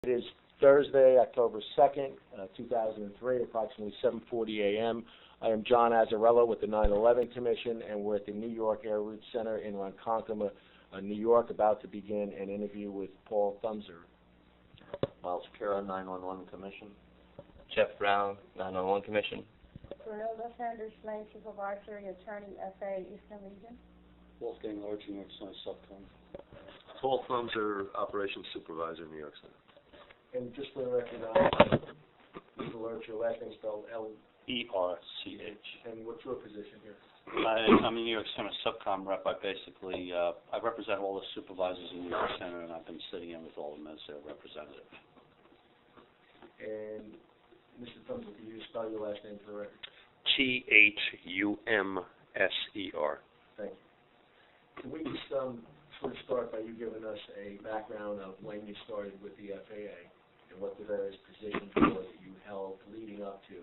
It is Thursday, October 2nd, 2003, approximately 7:40 a.m. I am John Azzarello with the 9/11 Commission, and we're at the New York Air Route Center in Ronkonkoma, New York, about to begin an interview with Paul Thumser. Miles Kira, 911 Commission. Jeff Brown, 911 Commission. Renilda Sanders Lane, Supervisor, Attorney, FAA, Eastern Region. Wolfgang Lords, New York Center, Subcom. Paul Thumser, Operations Supervisor, New York Center. And just for the record, Mr. Lurch, your last name spelled E-R-C-H. And what's your position here? I'm a New York Center Subcom rep. I represent all the supervisors in New York Center, and I've been sitting in with all of them as their representative. And Mr. Thumser, can you spell your last name for the record? Thumser. Thank you. Can we just sort of start by you giving us a background of when you started with the FAA and what the various positions were that you held leading up to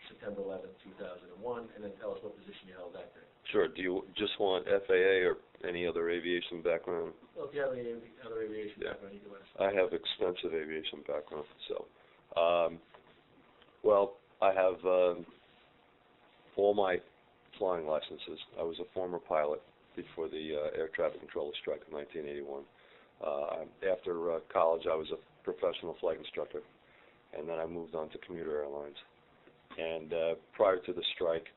September 11th, 2001, and then tell us what position you held that day. Sure. Do you just want FAA or any other aviation background? Well, if you have any other aviation background, you can let us know. I have extensive aviation background. So, well, I have all my flying licenses. I was a former pilot before the air traffic controller strike in 1981. After college, I was a professional flight instructor, and then I moved on to commuter airlines. And prior to the strike,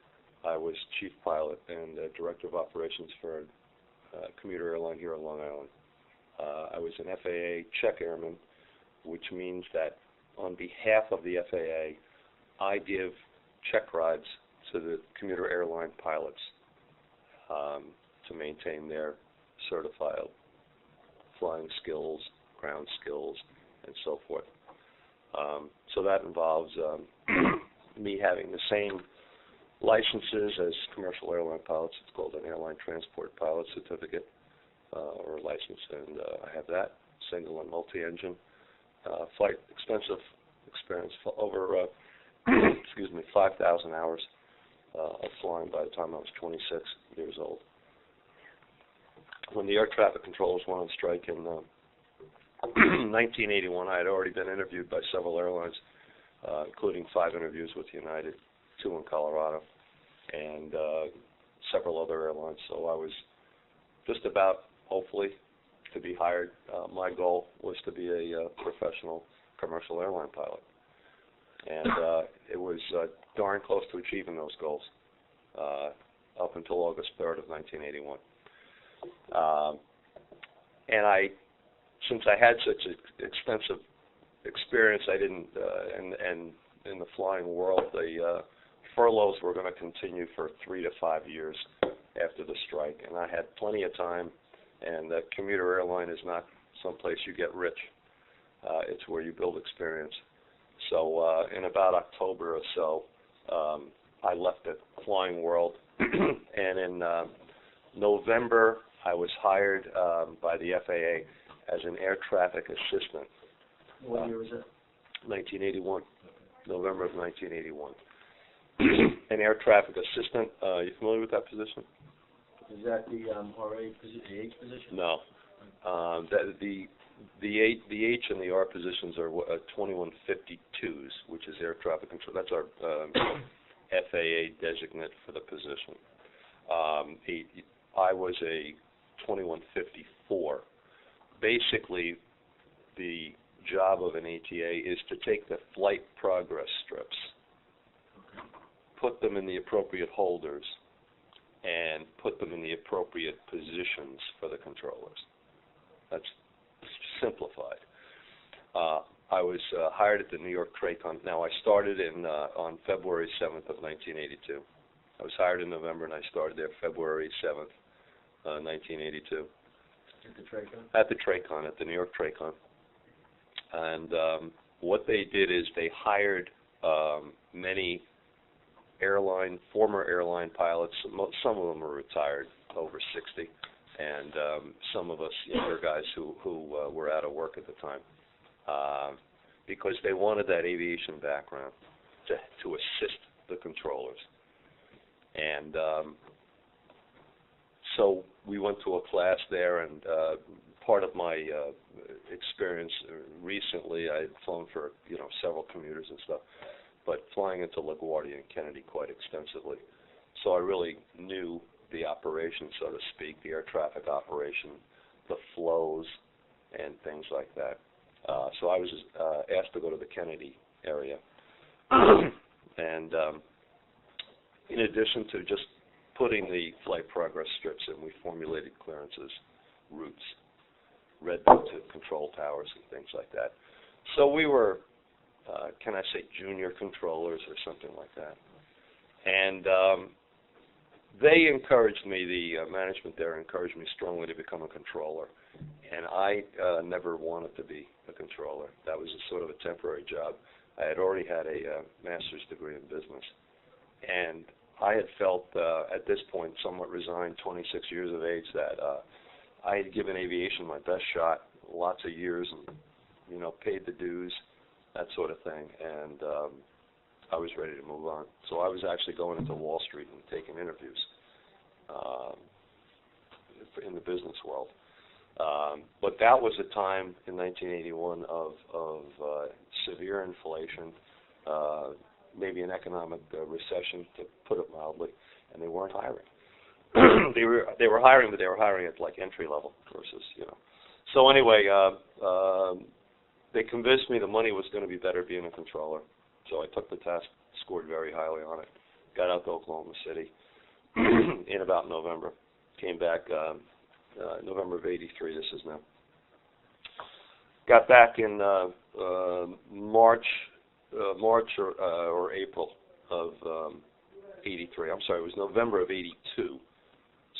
I was chief pilot and director of operations for a commuter airline here on Long Island. I was an FAA check airman, which means that on behalf of the FAA, I give check rides to the commuter airline pilots to maintain their certified flying skills, ground skills, and so forth. So that involves me having the same licenses as commercial airline pilots. It's called an airline transport pilot certificate or license, and I have that, single and multi-engine. Flight expensive experience for over 5,000 hours of flying by the time I was 26 years old. When the air traffic controllers went on strike in 1981, I had already been interviewed by several airlines, including 5 interviews with United, 2 in Colorado, and several other airlines. So I was just about, hopefully, to be hired. My goal was to be a professional commercial airline pilot. And it was darn close to achieving those goals up until August 3rd of 1981. And since I had such extensive experience, I didn't, and in the flying world, the furloughs were going to continue for 3 to 5 years after the strike, and I had plenty of time, and the commuter airline is not someplace you get rich. It's where you build experience. So in about October or so, I left the flying world, and in November, I was hired by the FAA as an air traffic assistant. What year was that? 1981, November of 1981. An air traffic assistant. You familiar with that position? Is that the RA position, the H position? No. The H and the R positions are 2152s, which is air traffic control. That's our FAA designate for the position. I was a 2154. Basically, the job of an ATA is to take the flight progress strips, put them in the appropriate holders, and put them in the appropriate positions for the controllers. That's simplified. I was hired at the New York TRACON. Now, I started on February 7th of 1982. I was hired in November, and I started there February 7th, 1982. At the TRACON? At the TRACON, at the New York TRACON. And what they did is they hired many former airline pilots. Some of them are retired, over 60, and some of us younger guys who were out of work at the time, because they wanted that aviation background to assist the controllers. And so we went to a class there, and part of my experience recently. I had flown for, several commuters and stuff, but flying into LaGuardia and Kennedy quite extensively. So I really knew the operation, so to speak, the air traffic operation, the flows, and things like that. So I was asked to go to the Kennedy area. And in addition to just putting the flight progress strips in, we formulated clearances, routes, read them to control towers and things like that. So we were, can I say, junior controllers or something like that. And they encouraged me, the management there encouraged me strongly to become a controller. And I never wanted to be a controller. That was a sort of a temporary job. I had already had a master's degree in business. And I had felt, at this point, somewhat resigned, 26 years of age, that I had given aviation my best shot, lots of years, and, paid the dues, that sort of thing. And I was ready to move on. So I was actually going into Wall Street and taking interviews in the business world. But that was a time in 1981 of severe inflation, maybe an economic recession, to put it mildly, and they weren't hiring. They were hiring, but they were hiring at like entry level versus, So anyway, they convinced me the money was going to be better being a controller. So I took the test, scored very highly on it, got out to Oklahoma City in about November, came back November of '83. This is now. Got back in March or April of '83. I'm sorry, it was November of '82,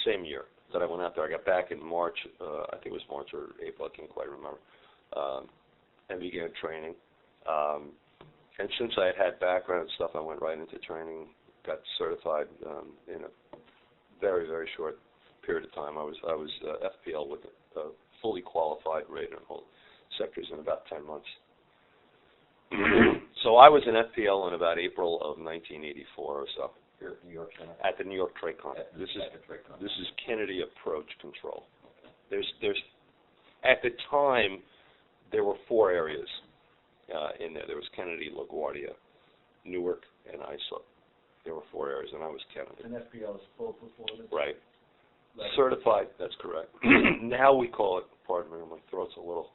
same year that I went out there. I got back in March. I think it was March or April. I can't quite remember. And began training. And since I had background and stuff, I went right into training. Got certified in a very, very short period of time. I was FPL with a fully qualified rate in all sectors in about 10 months. So I was in FPL in about April of 1984 or so. Here at New York Center? At the New York TradeCon. This is Kennedy Approach Control. There's at the time there were 4 areas in there. There was Kennedy, LaGuardia, Newark, and Islip. There were 4 areas, and I was Kennedy. And FPL is full performance? Right. Certified, that's correct. Now we call it, pardon me, my throat's a little...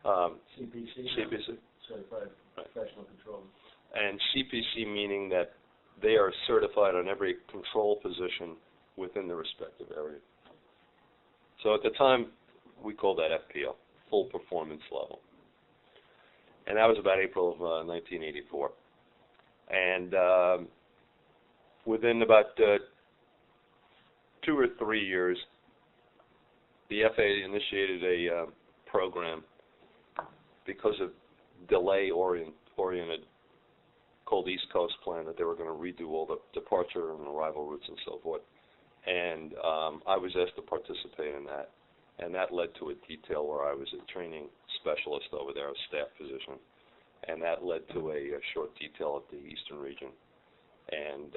CPC? CPC. Certified Professional Controller. And CPC meaning that they are certified on every control position within the respective area. So at the time, we called that FPL, full performance level. And that was about April of 1984. And within about 2 or 3 years, the FAA initiated a program because of delay-oriented called East Coast Plan, that they were going to redo all the departure and arrival routes and so forth. And I was asked to participate in that. And that led to a detail where I was a training specialist over there, a staff position. And that led to a short detail at the Eastern region. And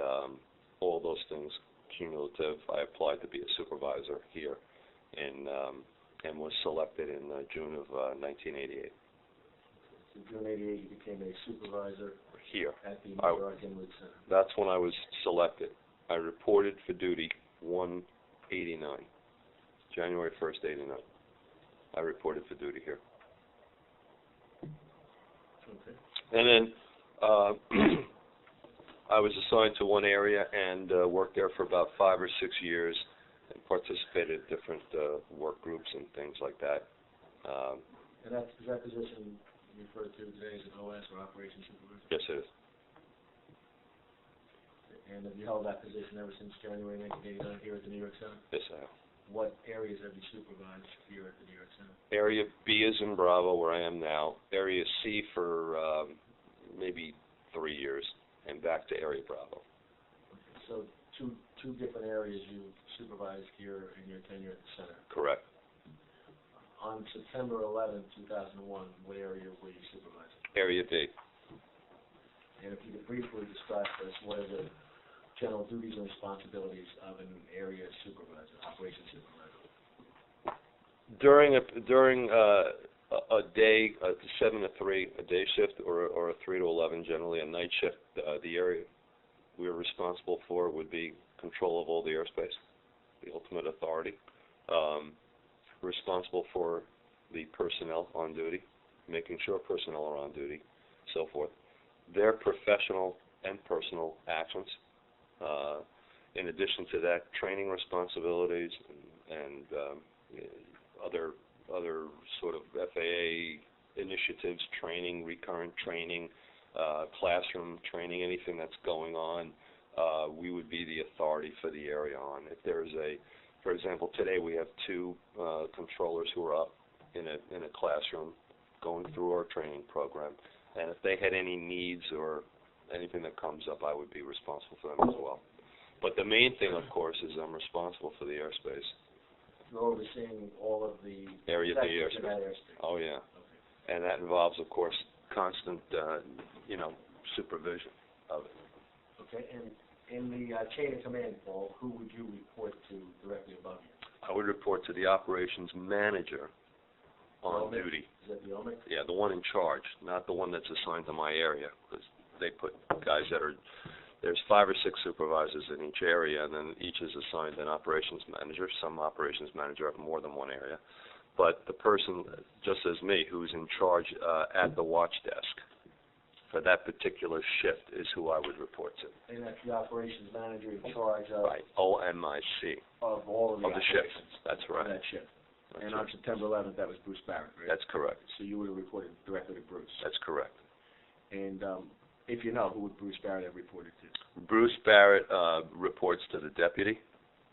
all those things cumulative, I applied to be a supervisor here and was selected in June of 1988. So June '88, you became a supervisor here at the New York Inwood Center. That's when I was selected. I reported for duty 1/89, January 1st, '89. I reported for duty here. Okay. And then I was assigned to one area and worked there for about 5 or 6 years and participated in different work groups and things like that. And is that position referred to today as an OS, or Operations Supervisor? Yes, it is. And have you held that position ever since January 1989 here at the New York Center? Yes, I have. What areas have you supervised here at the New York Center? Area B is in Bravo, where I am now. Area C for maybe 3 years, and back to Area Bravo. Okay. So two different areas you supervised here in your tenure at the center. Correct. On September 11, 2001, what area were you supervising? Area B. And if you could briefly describe for us what are the general duties and responsibilities of an area supervisor, operations supervisor? During a day, 7 to 3, a day shift, or a 3 to 11, generally a night shift, the area we're responsible for would be control of all the airspace, the ultimate authority. Responsible for the personnel on duty, making sure personnel are on duty, so forth. Their professional and personal actions. In addition to that, training responsibilities and other sort of FAA initiatives, training, recurrent training, classroom training, anything that's going on, we would be the authority for the area on. If there's for example, today we have 2 controllers who are up in a classroom going through our training program, and if they had any needs or anything that comes up, I would be responsible for them as well. But the main thing, of course, is I'm responsible for the airspace. You're overseeing all of the Area of the sectors in that airspace. airspace. Oh, yeah. Okay. And that involves, of course, constant, supervision of it. Okay, and in the chain of command, Paul, who would you report to directly above you? I would report to the operations manager on OMIC? duty. Is that the OMIC? Yeah, the one in charge, not the one that's assigned to my area, because they put guys there's 5 or 6 supervisors in each area, and then each is assigned an operations manager. Some operations manager have more than one area. But the person, just as me, who's in charge at the watch desk for that particular shift is who I would report to. And that's the operations manager in charge of, Right, OMIC, of all of the of the shift. operations That's on right. that shift. That's And right. on September 11th, that was Bruce Barrett, right? That's correct. So you would have reported directly to Bruce. That's correct. And if you know, who would Bruce Barrett have reported to? Bruce Barrett reports to the deputy,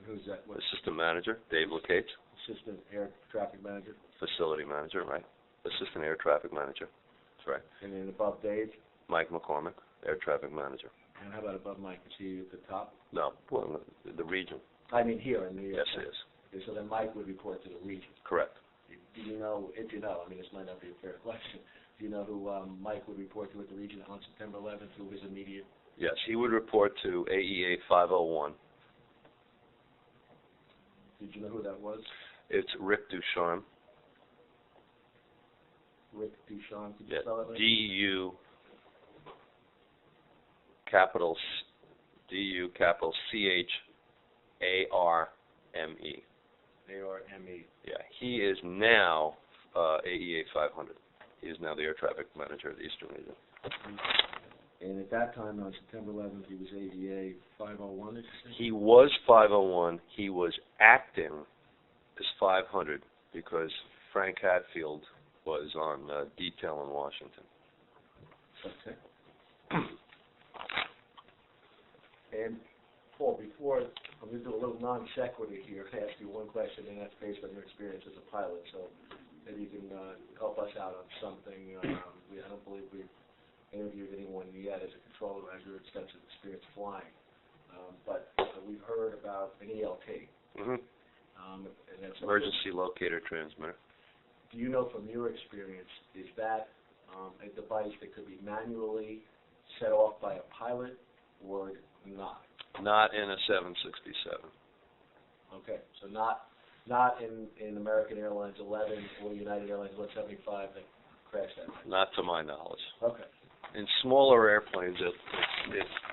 Who's that? What assistant manager, Dave Lacates, assistant air traffic manager? facility manager, right? Assistant air traffic manager. That's right. And then above Dave? Mike McCormick, air traffic manager. And how about above Mike? Is he at the top? No, well, the region. I mean, here in the... Yes, it is. Okay, so then Mike would report to the region. Correct. Do you know, if you know, I mean, this might not be a fair question, do you know who Mike would report to at the region on September 11th, who his immediate... Yes, he would report to AEA 501. Did you know who that was? It's Rick Ducharme. Rick Ducharme, could you Yeah, spell it? D-U capital C-H-A-R-M-E. A-R-M-E. Yeah, he is now AEA 500. He is now the air traffic manager of the Eastern Region. And at that time, on September 11th, he was AVA 501, did you say? He was 501. He was acting as 500 because Frank Hatfield was on detail in Washington. Okay. And, Paul, before, I'm going to do a little non sequitur here and ask you one question, and that's based on your experience as a pilot, so maybe you can help us out on something. I don't believe we've interviewed anyone yet as a controller who has your extensive experience flying, but we've heard about an ELT. Mm-hmm. And that's Emergency Locator Transmitter. Do you know from your experience, is that a device that could be manually set off by a pilot or not? Not in a 767. Okay, so not in American Airlines 11 or United Airlines 175 that crashed that. Not to my knowledge. Okay. In smaller airplanes, it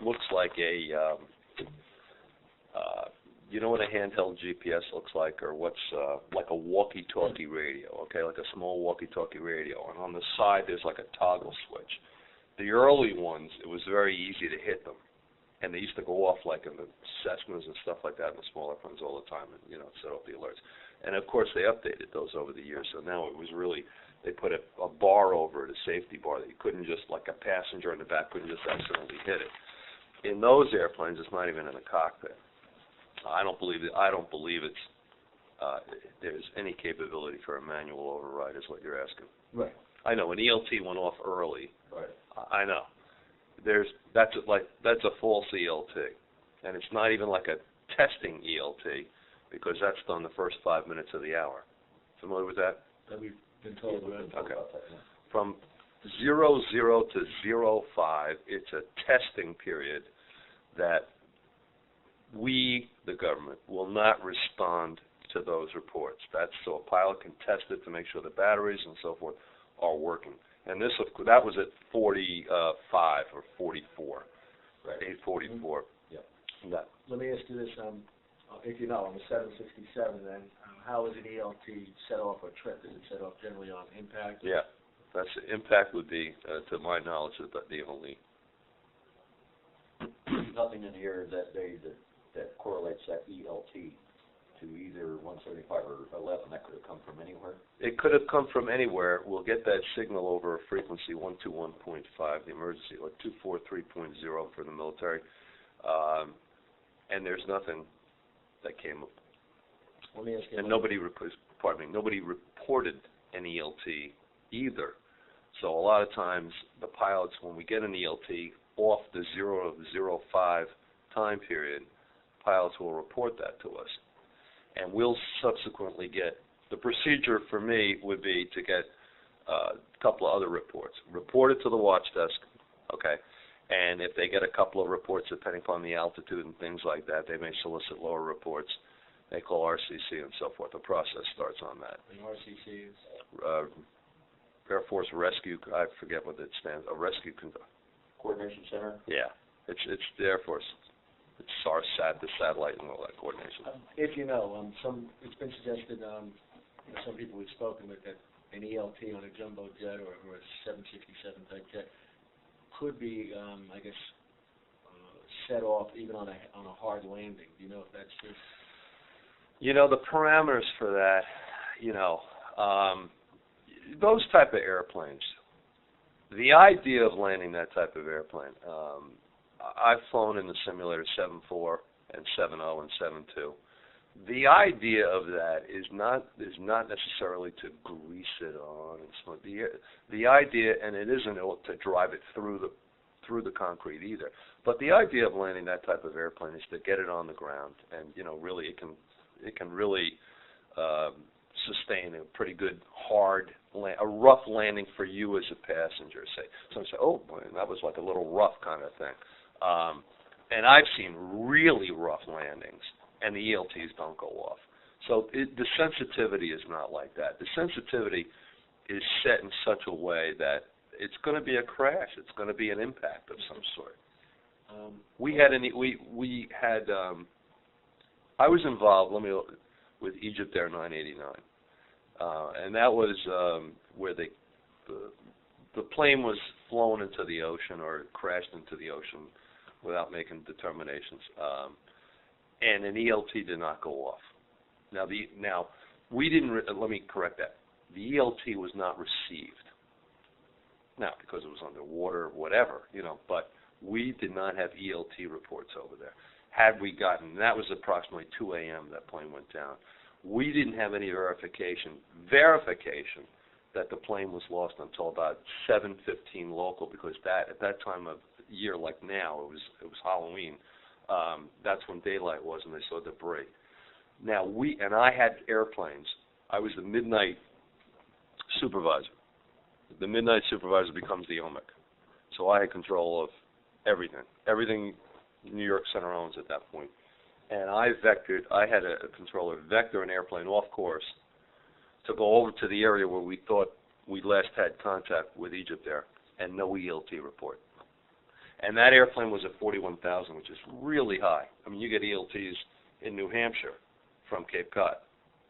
looks like you know what a handheld GPS looks like, or what's like a walkie-talkie radio, okay, like a small walkie-talkie radio, and on the side there's like a toggle switch. The early ones, it was very easy to hit them, and they used to go off like in the Cessnas and stuff like that in the smaller planes all the time, and set off the alerts. And of course they updated those over the years, so now it was really, they put a bar over it, a safety bar, that you couldn't just, like a passenger in the back couldn't just accidentally hit it. In those airplanes, it's not even in the cockpit. I don't believe it's there's any capability for a manual override, is what you're asking. Right. I know an ELT went off early. Right. I know. That's a false ELT, and it's not even like a testing ELT, because that's done the first 5 minutes of the hour. Familiar with that? That we've been told about Okay. that. Yeah. From 00 to 05, it's a testing period that we, the government, will not respond to those reports. That's so a pilot can test it to make sure the batteries and so forth are working. And that was at 45 or 44, Right. 844. Yep. That. Let me ask you this, if you know, on the 767 then, how is an ELT set off a trip? Is it set off generally on impact? Yeah, that's impact would be, to my knowledge, the only. Nothing in here that correlates that ELT to either 175 or 11. That could have come from anywhere. It could have come from anywhere. We'll get that signal over a frequency 121.5, the emergency, or 243.0 for the military, and there's nothing that came up. Let me ask you. And nobody reported an ELT either. So a lot of times the pilots, when we get an ELT off the 0 to 05 time period, pilots will report that to us. And we'll subsequently get, the procedure for me would be to get a couple of other reports. Report it to the watch desk, okay? And if they get a couple of reports, depending upon the altitude and things like that, they may solicit lower reports. They call RCC and so forth. The process starts on that. The RCC is? Air Force Rescue, I forget what it stands for, Rescue Coordination Center? Yeah, it's the Air Force. It's SARSAT, the satellite and all that coordination. If you know, it's been suggested, some people we've spoken with, that an ELT on a jumbo jet or a 767 type jet could be, set off even on a hard landing. Do you know if that's true? The parameters for that, those type of airplanes, the idea of landing that type of airplane, I've flown in the simulator 7.4 and 7.0 and 7.2. The idea of that is not necessarily to grease it on and smooth. The idea, and it isn't to drive it through the concrete either. But the idea of landing that type of airplane is to get it on the ground, and really it can really sustain a pretty good a rough landing for you as a passenger. Some say, oh boy, that was like a little rough kind of thing. And I've seen really rough landings, and the ELTs don't go off. So the sensitivity is not like that. The sensitivity is set in such a way that it's going to be a crash. It's going to be an impact of some sort. I was involved with Egypt Air 989, and that was where the plane was flown into the ocean or crashed into the ocean without making determinations, and an ELT did not go off. Now we didn't. Let me correct that. The ELT was not received. Now, because it was underwater, whatever, but we did not have ELT reports over there. Had we gotten, that was approximately 2 a.m. that plane went down. We didn't have any verification that the plane was lost until about 7:15 local, because at that time of year, like now, it was Halloween. That's when daylight was, and they saw debris. Now I had airplanes. I was the midnight supervisor. The midnight supervisor becomes the OMIC. So I had control of everything New York Center owns at that point. And I had a controller vector an airplane off course to go over to the area where we thought we last had contact with Egypt Air, and no ELT report. And that airplane was at 41,000, which is really high. I mean, you get ELTs in New Hampshire from Cape Cod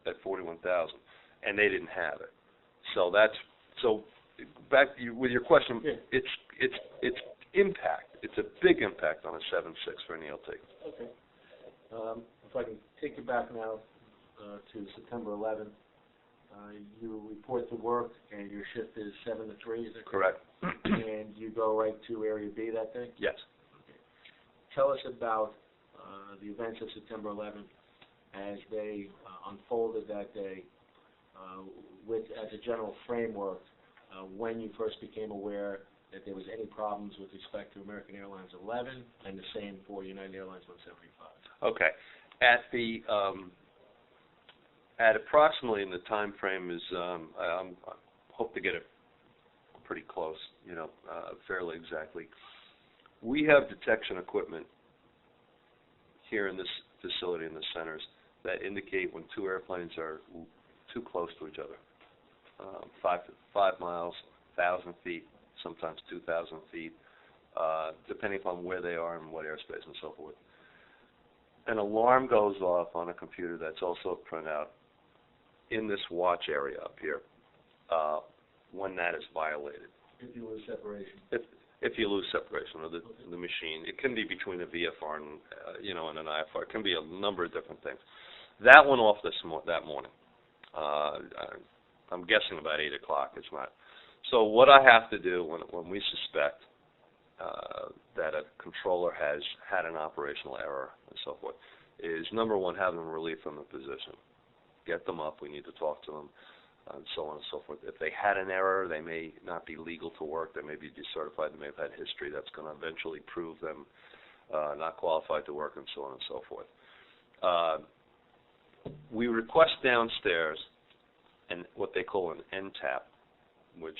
at 41,000, and they didn't have it. So back with your question, yeah. It's impact. It's a big impact on a 7.6 for an ELT. Okay. If I can take you back now to September 11th, you report to work, and your shift is 7 to 3, is that correct? And you go right to Area B that day? Yes. Okay. Tell us about the events of September 11th as they unfolded that day, as a general framework, when you first became aware that there was any problems with respect to American Airlines 11, and the same for United Airlines 175. Okay. At approximately in the time frame is, I hope to get it pretty close, fairly exactly. We have detection equipment here in this facility in the centers that indicate when two airplanes are too close to each other. 5 miles, 1,000 feet, sometimes 2,000 feet, depending upon where they are and what airspace and so forth. An alarm goes off on a computer that's also a printout in this watch area up here when that is violated. If you lose separation. If you lose separation of the machine, it can be between a VFR and and an IFR. It can be a number of different things. That went off that morning. I'm guessing about 8 o'clock. It's not. So what I have to do when we suspect that a controller has had an operational error and so forth is, number one, have them relieved from the position. Get them up. We need to talk to them, and so on and so forth. If they had an error, they may not be legal to work. They may be decertified. They may have had history that's going to eventually prove them not qualified to work, and so on and so forth. We request downstairs what they call an NTAP, which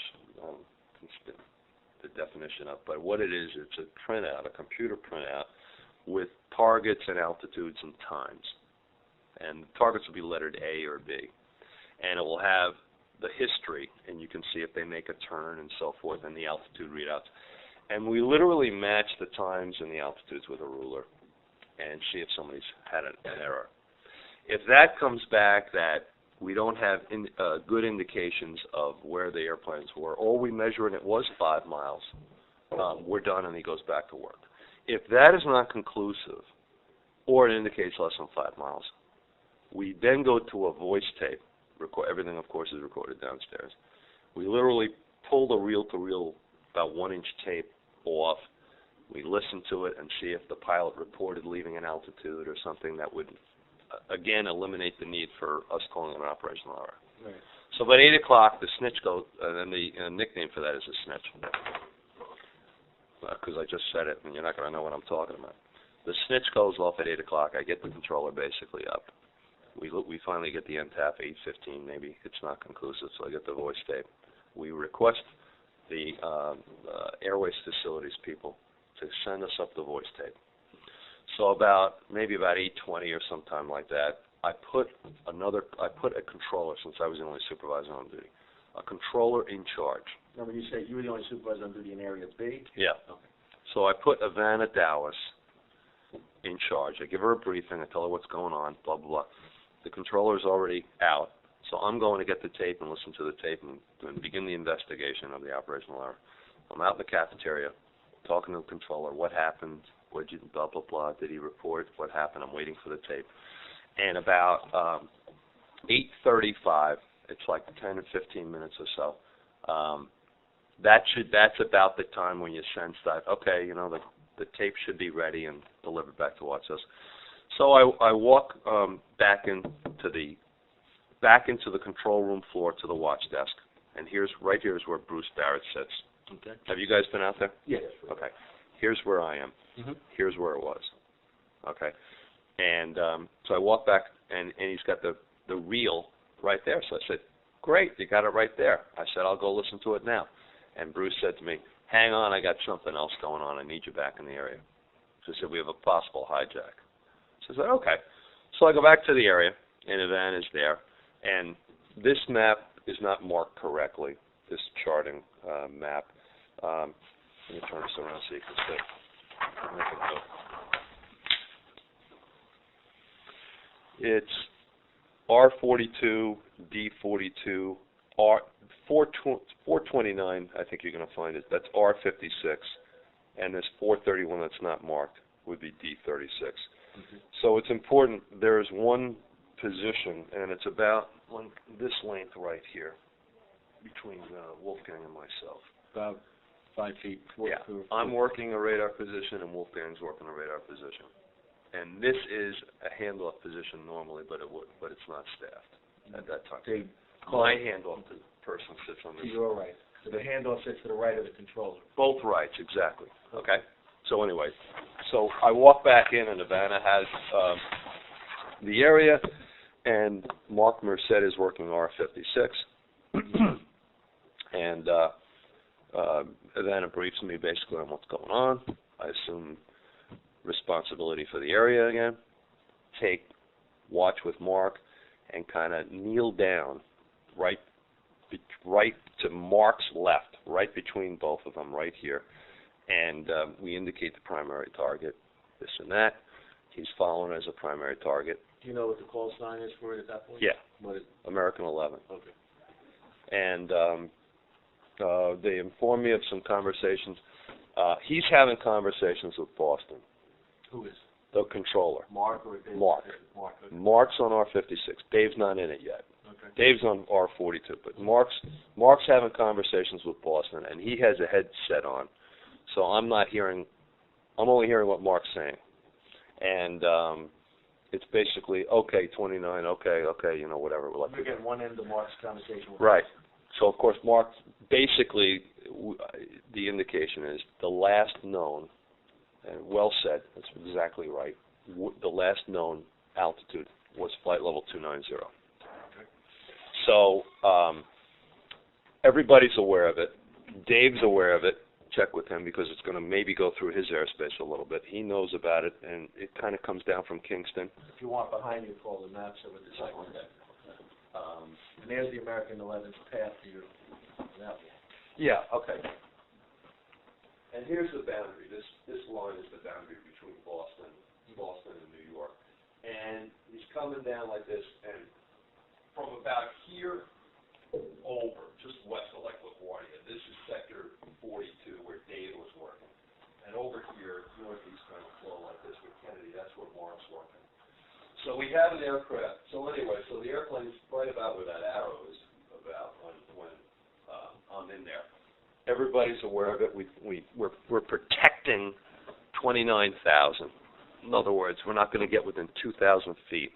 the definition of, but what it is, it's a printout, a computer printout with targets and altitudes and times. And the targets will be lettered A or B. And it will have the history, and you can see if they make a turn and so forth, and the altitude readouts. And we literally match the times and the altitudes with a ruler and see if somebody's had an error. If that comes back that we don't have good indications of where the airplanes were, or we measure and it was 5 miles, we're done and he goes back to work. If that is not conclusive, or it indicates less than 5 miles, we then go to a voice tape. Everything, of course, is recorded downstairs. We literally pull the reel-to-reel, about 1-inch tape off. We listen to it and see if the pilot reported leaving an altitude or something that would, again, eliminate the need for us calling an operational error. Right. So about 8 o'clock, the snitch goes, and the nickname for that is a snitch, because I just said it, and you're not going to know what I'm talking about. The snitch goes off at 8 o'clock. I get the controller basically up. We finally get the NTAP, 8:15 maybe. It's not conclusive, so I get the voice tape. We request the Airways Facilities people to send us up the voice tape. So maybe about 8:20 or sometime like that, I put a controller, since I was the only supervisor on duty, a controller in charge. Now, when you say you were the only supervisor on duty in Area B? Yeah. Okay. So I put Ivana Dallas in charge. I give her a briefing. I tell her what's going on, blah, blah, blah. The controller's already out, so I'm going to get the tape and listen to the tape and begin the investigation of the operational error. I'm out in the cafeteria talking to the controller. What happened? What did you, blah, blah, blah. Did he report? What happened? I'm waiting for the tape. And about 8:35, it's like 10 or 15 minutes or so, that's about the time when you sense that, okay, the tape should be ready and delivered back to watch us. So I walk back into the control room floor to the watch desk, and right here is where Bruce Barrett sits. Okay. Have you guys been out there? Yes. Okay. Here's where I am. Mm-hmm. Here's where it was. Okay. And so I walk back, and he's got the reel right there. So I said, great, you got it right there. I said, I'll go listen to it now. And Bruce said to me, hang on, I got something else going on. I need you back in the area. So he said, we have a possible hijack. So I said, okay. So I go back to the area, and Ivan is there. And this map is not marked correctly, this charting map. Let me turn this around so you can see. I'll make a note. It's R42, D42, 429, I think you're going to find it. That's R56. And this 431 that's not marked would be D36. Mm-hmm. So it's important. There's one position, and it's about this length right here between Wolfgang and myself. About 5 feet. Yeah. I'm working a radar position, and Wolfgang's working a radar position. And this is a handoff position normally, but it's not staffed at that time. My handoff person sits on this. You're right. So the handoff sits to the right of the controller. Both rights, exactly. Okay. So anyway, so I walk back in, and Ivana has the area, and Mark Merced is working R56. And Ivana briefs me basically on what's going on. I assume responsibility for the area again, take watch with Mark, and kind of kneel down right to Mark's left, right between both of them, right here. And we indicate the primary target, this and that. He's following as a primary target. Do you know what the call sign is for it at that point? Yeah, What is American 11. Okay. And they inform me of some conversations. He's having conversations with Boston, Who is? the controller. Mark or Dave? Mark. Mark. Okay. Mark's on R56. Dave's not in it yet. Okay. Dave's on R42, but Mark's having conversations with Boston, and he has a headset on, so I'm only hearing what Mark's saying. And it's basically, okay, 29, okay, whatever. We're getting one end of Mark's conversation with Right. So, of course, Mark, basically, the indication is the last known, and well said, that's exactly right, the last known altitude was flight level 290. Okay. So everybody's aware of it. Dave's aware of it. Check with him because it's going to maybe go through his airspace a little bit. He knows about it, and it kind of comes down from Kingston. If you want behind you, Paul, the maps over the site. And there's the American 11's path to your map. Yeah, okay. And here's the boundary. This line is the boundary between Boston and New York. And he's coming down like this, and from about here over, just west of Lake LaGuardia, this is sector 42 where Dave was working. And over here, northeast kind of flow like this with Kennedy, that's where Mark's working. So we have an aircraft. So anyway, so the airplane's right about where that arrow is about when I'm in there. Everybody's aware of it. We're protecting 29,000. In other words, we're not going to get within 2,000 feet.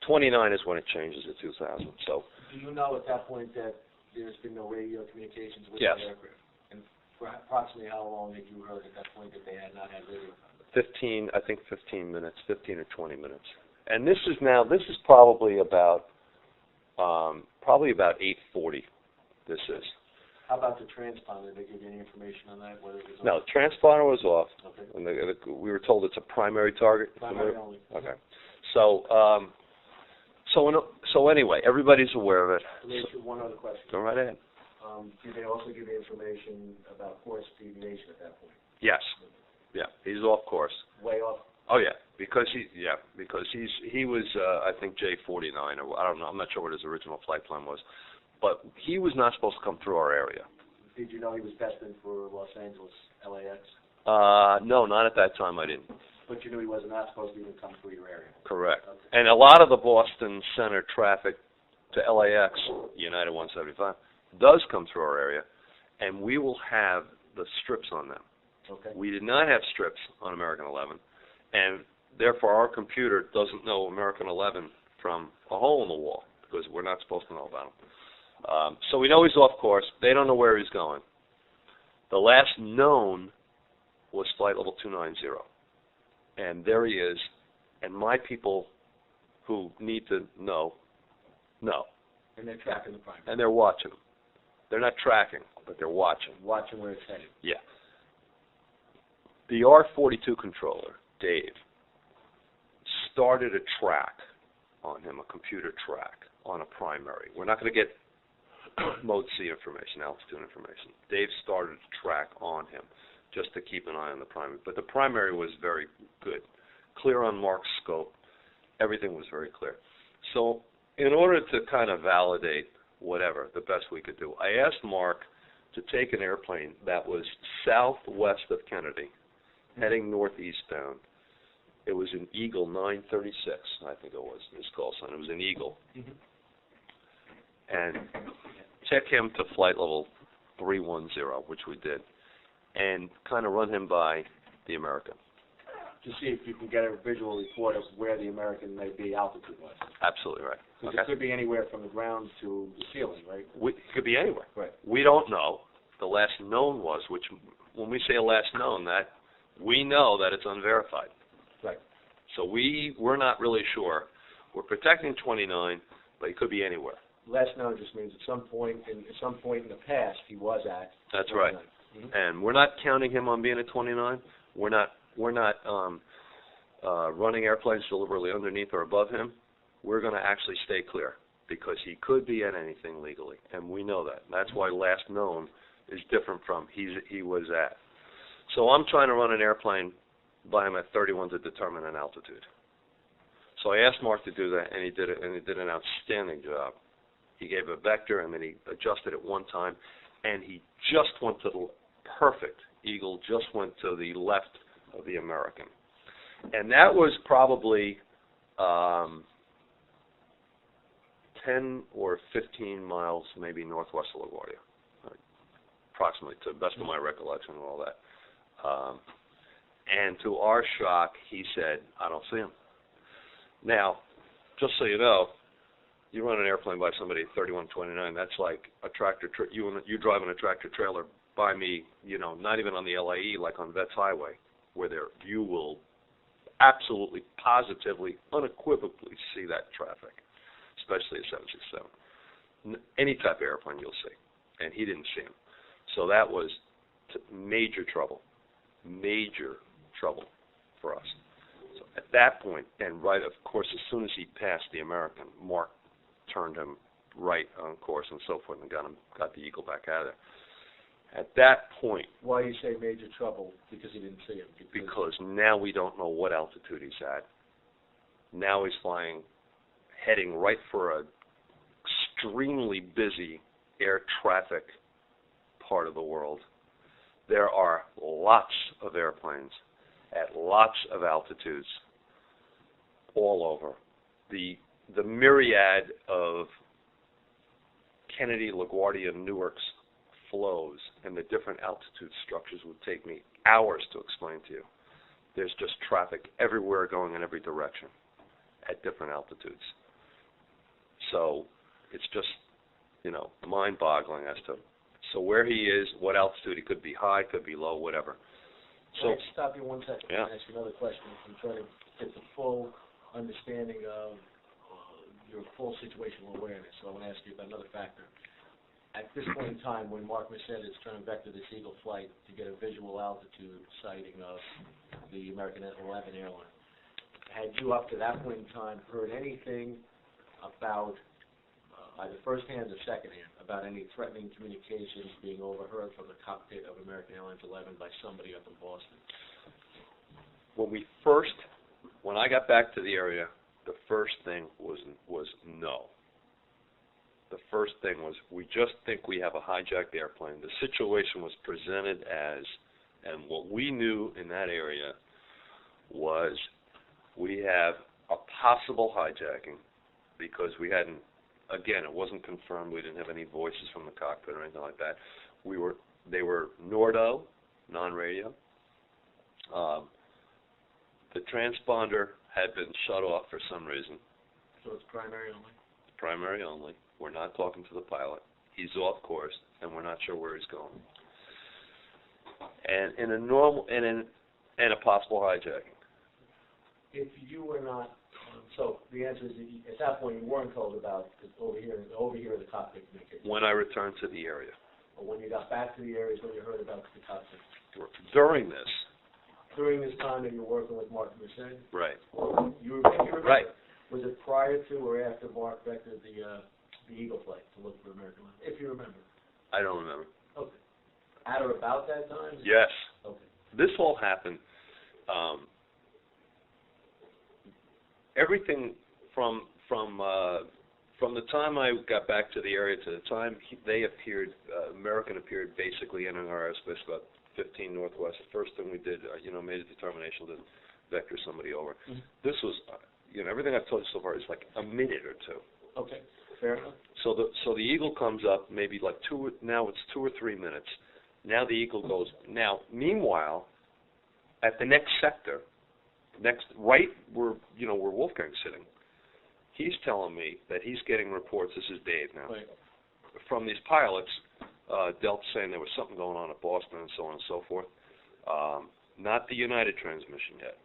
29 is when it changes to 2,000. So. Do you know at that point that there's been no radio communications with Yes. the aircraft? And for approximately how long had you heard at that point that they had not had radio contact? 15 minutes, 15 or 20 minutes. And this is probably about 8:40. This is. How about the transponder? Did they give you any information on that? Whether it was No, the transponder was off. Okay. And we were told it's a primary target. Primary only. Okay. So anyway, everybody's aware of it. Let me ask you one other question. Go right ahead. Did they also give you information about course deviation at that point? Yes. Yeah, he's off course. Way off? Oh yeah, because he was I think J49 or I don't know. I'm not sure what his original flight plan was, but he was not supposed to come through our area. Did you know he was destined for Los Angeles, LAX? No, not at that time. I didn't. But you knew he was not supposed to even come through your area. Correct. Okay. And a lot of the Boston Center traffic to LAX, United 175, does come through our area, and we will have the strips on them. Okay. We did not have strips on American 11, and therefore our computer doesn't know American 11 from a hole in the wall because we're not supposed to know about him. So we know he's off course. They don't know where he's going. The last known was flight level 290. And there he is, and my people who need to know. And they're tracking the primary. And they're watching. They're not tracking, but they're watching. Watching where it's headed. Yeah. The R42 controller, Dave, started a track on him, a computer track on a primary. We're not going to get mode C information, altitude information. Dave started a track on him just to keep an eye on the primary. But the primary was very good. Clear on Mark's scope. Everything was very clear. So in order to kind of validate whatever, the best we could do, I asked Mark to take an airplane that was southwest of Kennedy, heading northeastbound. It was an Eagle 936, I think it was, his call sign. It was an Eagle. Mm-hmm. And check him to flight level 310, which we did, and kind of run him by the American. To see if you can get a visual report of where the American may be altitude-wise. Absolutely right. Because Okay. it could be anywhere from the ground to the ceiling, right? It could be anywhere. Right. We don't know. The last known was, which when we say a last known, that we know that it's unverified. Right. So we're not really sure. We're protecting 29, but it could be anywhere. Last known just means at some point in the past he was at. That's 29. right. Mm-hmm. And we're not counting him on being at 29. We're not running airplanes deliberately underneath or above him. we're going to actually stay clear, because he could be at anything legally, and we know that. That's why last known is different from he was at. So I'm trying to run an airplane by him at 31 to determine an altitude. So I asked Mark to do that, and he did it, and he did an outstanding job. He gave a vector, and then he adjusted it one time, and he just went to the perfect. Eagle just went to the left of the American. And that was probably 10 or 15 miles, maybe northwest of LaGuardia, approximately, to the best of my recollection and all that. And to our shock, he said, I don't see him. Now, just so you know, you run an airplane by somebody at 3129, that's like a tractor, you driving a tractor trailer by me, not even on the LAE, like on Vets Highway, where you will absolutely, positively, unequivocally see that traffic, especially a 767. Any type of airplane you'll see, and he didn't see him. So that was major trouble for us. So at that point, and right, of course, as soon as he passed the American, Mark turned him right on course and so forth, and got the Eagle back out of there. At that point... Why you say major trouble? Because he didn't see him? Because now we don't know what altitude he's at. Now he's heading right for a extremely busy air traffic part of the world. There are lots of airplanes at lots of altitudes all over. The myriad of Kennedy, LaGuardia, Newark's flows and the different altitude structures would take me hours to explain to you. There's just traffic everywhere going in every direction at different altitudes. So it's just, mind-boggling as to where he is, what altitude. He could be high, could be low, whatever. So Can I stop you 1 second? Yeah. And ask you another question. I'm trying to get the full understanding of your full situational awareness. So I want to ask you about another factor. At this point in time, when Mark Merced is trying to vector this Eagle flight to get a visual altitude sighting of the American 11 airline, had you up to that point in time heard anything about, either firsthand or secondhand, about any threatening communications being overheard from the cockpit of American Airlines 11 by somebody up in Boston? When I got back to the area, the first thing was no. The first thing was, we just think we have a hijacked airplane. The situation was presented as, and what we knew in that area was, we have a possible hijacking, because we hadn't, again, it wasn't confirmed. We didn't have any voices from the cockpit or anything like that. They were Nordo, non-radio. The transponder had been shut off for some reason. So it's primary only? Primary only. We're not talking to the pilot. He's off course, and we're not sure where he's going. And in a possible hijacking. If you were not, so the answer is, at that point you weren't told about over here the cockpit communication. When I returned to the area. Or when you got back to the area is when you heard about the cockpit. During this. During this time that you were working with Mark Merced? Right. You remember? Right. Was it prior to or after Mark vectored the Eagle flight to look for American Airlines? If you remember. I don't remember. Okay. At or about that time? Yes. Okay. This all happened. Everything from the time I got back to the area to the time they appeared, American appeared basically in our airspace about 15 northwest. The first thing we did, made a determination to vector somebody over. Mm-hmm. This was, everything I've told you so far is like a minute or two. Okay, fair enough. So the Eagle comes up maybe like now it's 2 or 3 minutes. Now the Eagle goes. Now, meanwhile, at the next sector, right where Wolfgang's sitting, he's telling me that he's getting reports. This is Dave now. Right. From these pilots, Delta saying there was something going on at Boston and so on and so forth. Not the United transmission yet.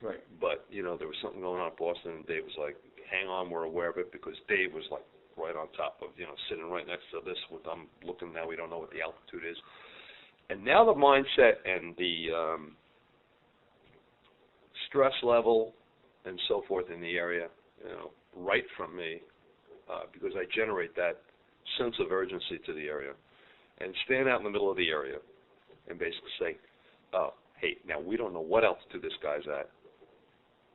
Right. But, there was something going on at Boston, and Dave was like, hang on, we're aware of it, because Dave was like right on top of, sitting right next to this. I'm looking now, we don't know what the altitude is. And now the mindset and the stress level and so forth in the area, right from me, because I generate that sense of urgency to the area, and stand out in the middle of the area and basically say, oh, hey, now we don't know what altitude this guy's at.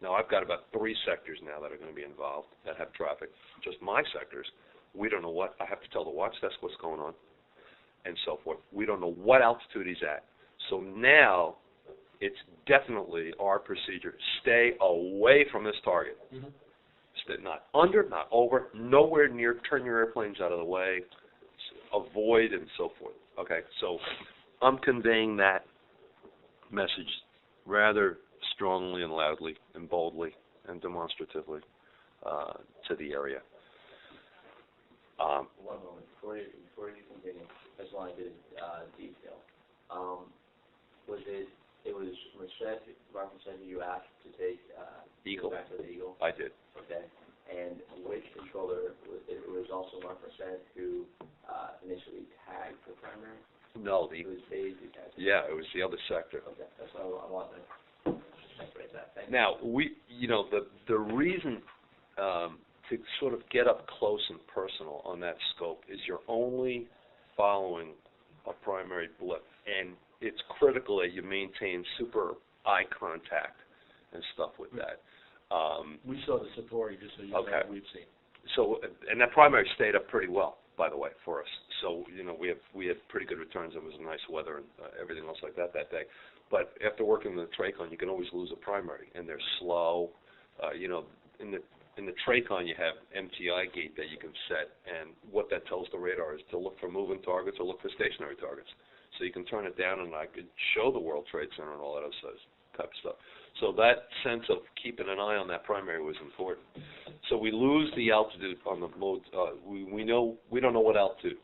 Now I've got about 3 sectors now that are going to be involved that have traffic, just my sectors. We don't know what, I have to tell the watch desk what's going on, and so forth. We don't know what altitude he's at. So now it's definitely our procedure. Stay away from this target. Mm-hmm. Stay not under, not over, nowhere near, turn your airplanes out of the way, avoid, and so forth. Okay, so I'm conveying that message rather strongly and loudly and boldly and demonstratively to the area. One moment, before you continue, I just wanted to detail. It was Mark Merced who you asked to take Eagle. back to the Eagle? I did. Okay. And which controller, it was also Mark Merced who initially tagged the primary? No, It was Dave who tagged it? yeah, it was the other sector. Okay, that's what I wanted to separate that. Thank you. Now, the reason to sort of get up close and personal on that scope is you're only following a primary blip, and it's critical that you maintain super eye contact and stuff with that. We saw the Satori, just so you know, Okay. we've seen. So, and that primary stayed up pretty well, by the way, for us. So, we had pretty good returns. It was nice weather and everything else like that day. But after working the Tracon, you can always lose a primary, and they're slow. In the Tracon, you have MTI gate that you can set, and what that tells the radar is to look for moving targets or look for stationary targets. So you can turn it down, and I could show the World Trade Center and all that other type of stuff. So that sense of keeping an eye on that primary was important. So we lose the altitude on the mode. We don't know what altitude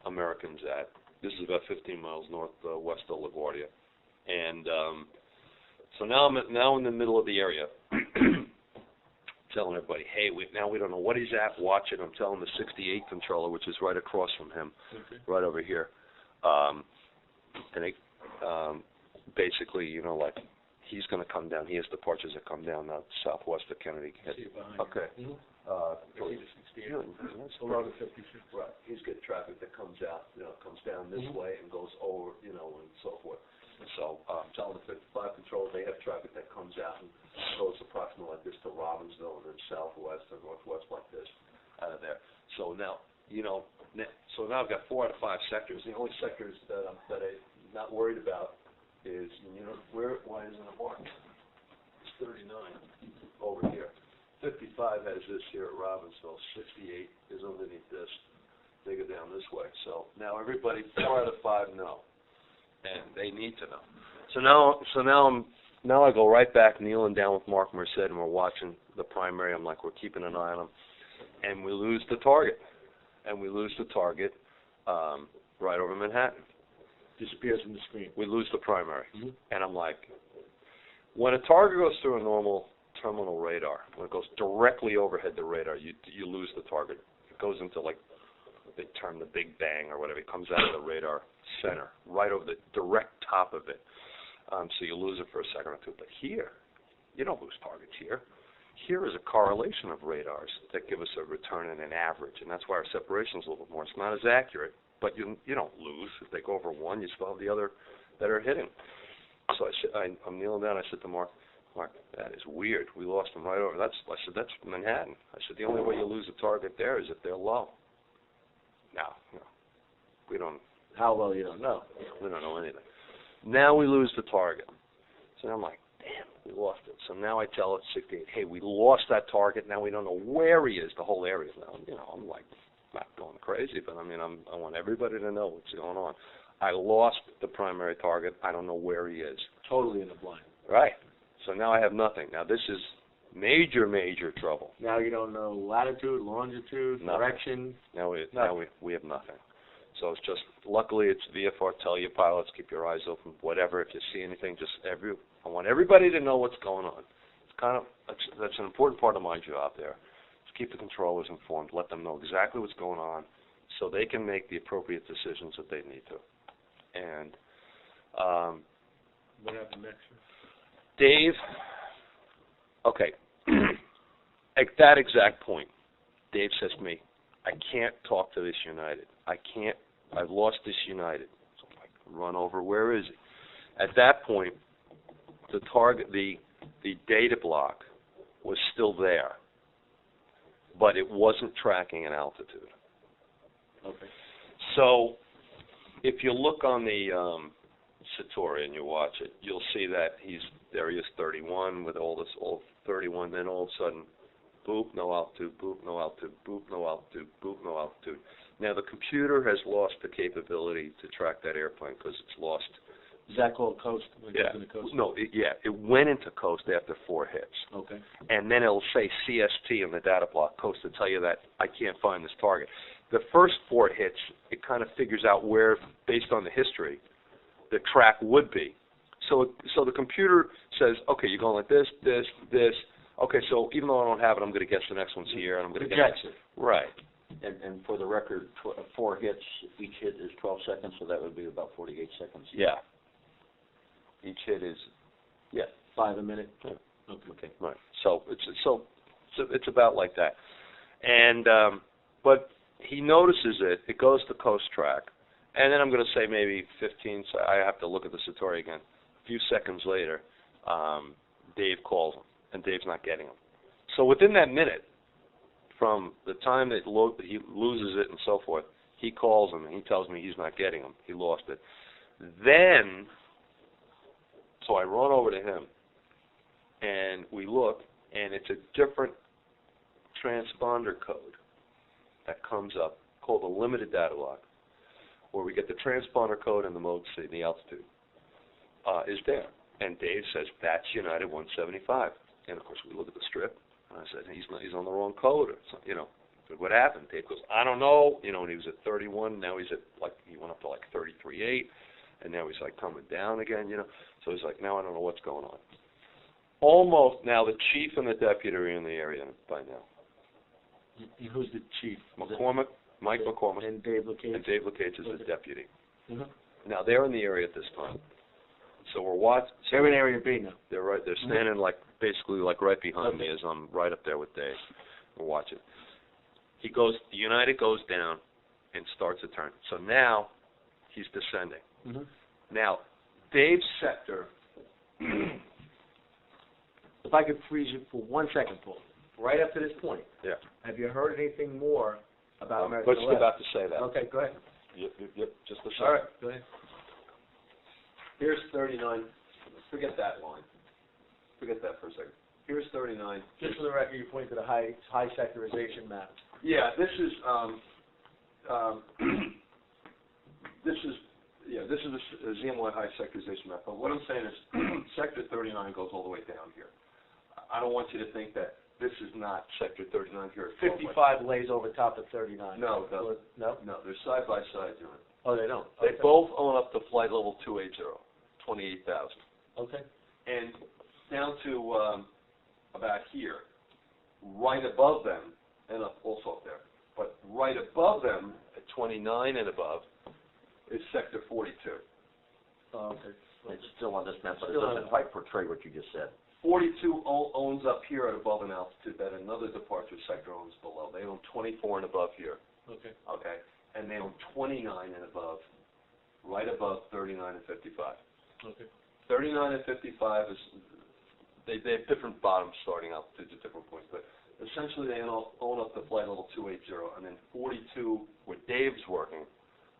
American's at. This is about 15 miles northwest of LaGuardia, and so now I'm in the middle of the area. Telling everybody, hey, now we don't know what he's at, watch it. I'm telling the 68 controller, which is right across from him, right over here. And they basically, like, he's going to come down. He has departures that come down southwest of Kennedy. Okay. Mm-hmm. That's Around the 56. right. He's got traffic that comes out, comes down this way and goes over, and so forth. So telling the 55 controller they have traffic that comes out and goes approximately like this to Robbinsville and then southwest and northwest like this out of there. So now, I've got 4 out of 5 sectors. The only sectors that I'm not worried about is, why isn't it marked? It's 39 over here. 55 has this here at Robbinsville. 68 is underneath this. They go down this way. So now everybody, 4 out of 5 know. And they need to know. So now I go right back, kneeling down with Mark Merced, and we're watching the primary. I'm like, we're keeping an eye on him, and we lose the target. Right over Manhattan. Disappears from the screen. We lose the primary, Mm-hmm. and I'm like, when a target goes through a normal terminal radar, when it goes directly overhead the radar, you lose the target. It goes into like they term the Big Bang or whatever. It comes out of the radar center, right over the direct top of it. So you lose it for a second or two. But here, you don't lose targets here. Here is a correlation of radars that give us a return and an average, and that's why our separation is a little bit more. It's not as accurate, but you don't lose. If they go over one, you still have the other that are hitting. So I'm kneeling down. I said to Mark, that is weird. We lost them right over. I said, that's Manhattan. I said, the only way you lose a target there is if they're low. No, we don't. How well, you don't know. We don't know anything. Now we lose the target. So I'm like, damn, we lost it. So now I tell it 68, hey, we lost that target. Now we don't know where he is. The whole area now. I'm like not going crazy, but I want everybody to know what's going on. I lost the primary target. I don't know where he is. Totally in the blind. Right. So now I have nothing. Now this is major, major trouble. Now you don't know latitude, longitude, Nothing. direction. Now we have nothing. So it's just, luckily it's VFR, tell your pilots, keep your eyes open, whatever. If you see anything, I want everybody to know what's going on. That's an important part of my job there. Just keep the controllers informed, let them know exactly what's going on so they can make the appropriate decisions that they need to. And What happened next? Dave, okay, at that exact point, Dave says to me, I can't talk to this United. I've lost this United. So I'm like, run over, where is he? At that point, the target, the data block was still there, but it wasn't tracking an altitude. Okay. So if you look on the Satori and you watch it, you'll see that there he is 31 with all 31, then all of a sudden, boop, no altitude, boop, no altitude, boop, no altitude, boop, no altitude. Now the computer has lost the capability to track that airplane because it's lost. Is that called coast? When it goes Yeah. into coast? No, it went into coast after 4 hits. Okay. And then it'll say CST in the data block, coast, to tell you that I can't find this target. The first 4 hits, it kind of figures out where, based on the history, the track would be. So the computer says, okay, you're going like this, this, this. Okay, so even though I don't have it, I'm going to guess the next one's here, and I'm going to guess it. Right. And for the record, 4 hits, each hit is 12 seconds, so that would be about 48 seconds. Yeah. Each hit is, 5 a minute. Yeah. Okay. Right. So it's about like that. And but he notices it. It goes to coast track, and then I'm going to say maybe 15. So I have to look at the Satori again. A few seconds later, Dave calls him, and Dave's not getting him. So within that minute, from the time that he loses it and so forth, he calls him and he tells me he's not getting him. He lost it. Then, so I run over to him, and we look, and it's a different transponder code that comes up called a limited data block, where we get the transponder code and the mode C, the altitude, is there. And Dave says, that's United 175. And, of course, we look at the strip, and I said, he's on the wrong code. Or something, you know. What happened? Dave goes, I don't know. You know, and he was at 31. Now he's at, he went up to 33.8. And now he's, coming down again, you know. So he's like, now I don't know what's going on. Almost, now the chief and the deputy are in the area by now. And who's the chief? McCormick, Mike McCormick, And Dave Locator? and Dave Locates is the deputy. Mm-hmm. Now, they're in the area at this time. So we're watching. They're in Area B now. They're right. They're standing basically right behind me as I'm right up there with Dave. We're watching. The United goes down and starts a turn. So now he's descending. Mm-hmm. Now, Dave's sector. If I could freeze you for 1 second, Paul. Right up to this point, Yeah. have you heard anything more about American Let's Airlines? about to say that. Okay, go ahead. Yep. Just a second. All right, go ahead. Here's 39. Forget that line. Forget that for a second. Here's 39. Just for the record, you point to the high sectorization map. Yeah, this is this is a ZMY high sectorization map. But what I'm saying is, sector 39 goes all the way down here. I don't want you to think that this is not sector 39 here. 55 lays over top of 39. No, it doesn't. No? No, they're side by side, John. Oh, they don't? They both own up to flight level 280, 28,000. Okay. And down to about here, right above them, and also up there, but right above them, at 29 and above, is sector 42. Oh, okay. It's still on this map, but it doesn't quite portray what you just said. 42 owns up here at above an altitude that another departure sector owns below. They own 24 and above here. Okay. Okay, and they own 29 and above, right above 39 and 55. Okay. 39 and 55 is, they have different bottom starting altitudes at different points, but essentially they own up to flight level 280, and then 42, where Dave's working,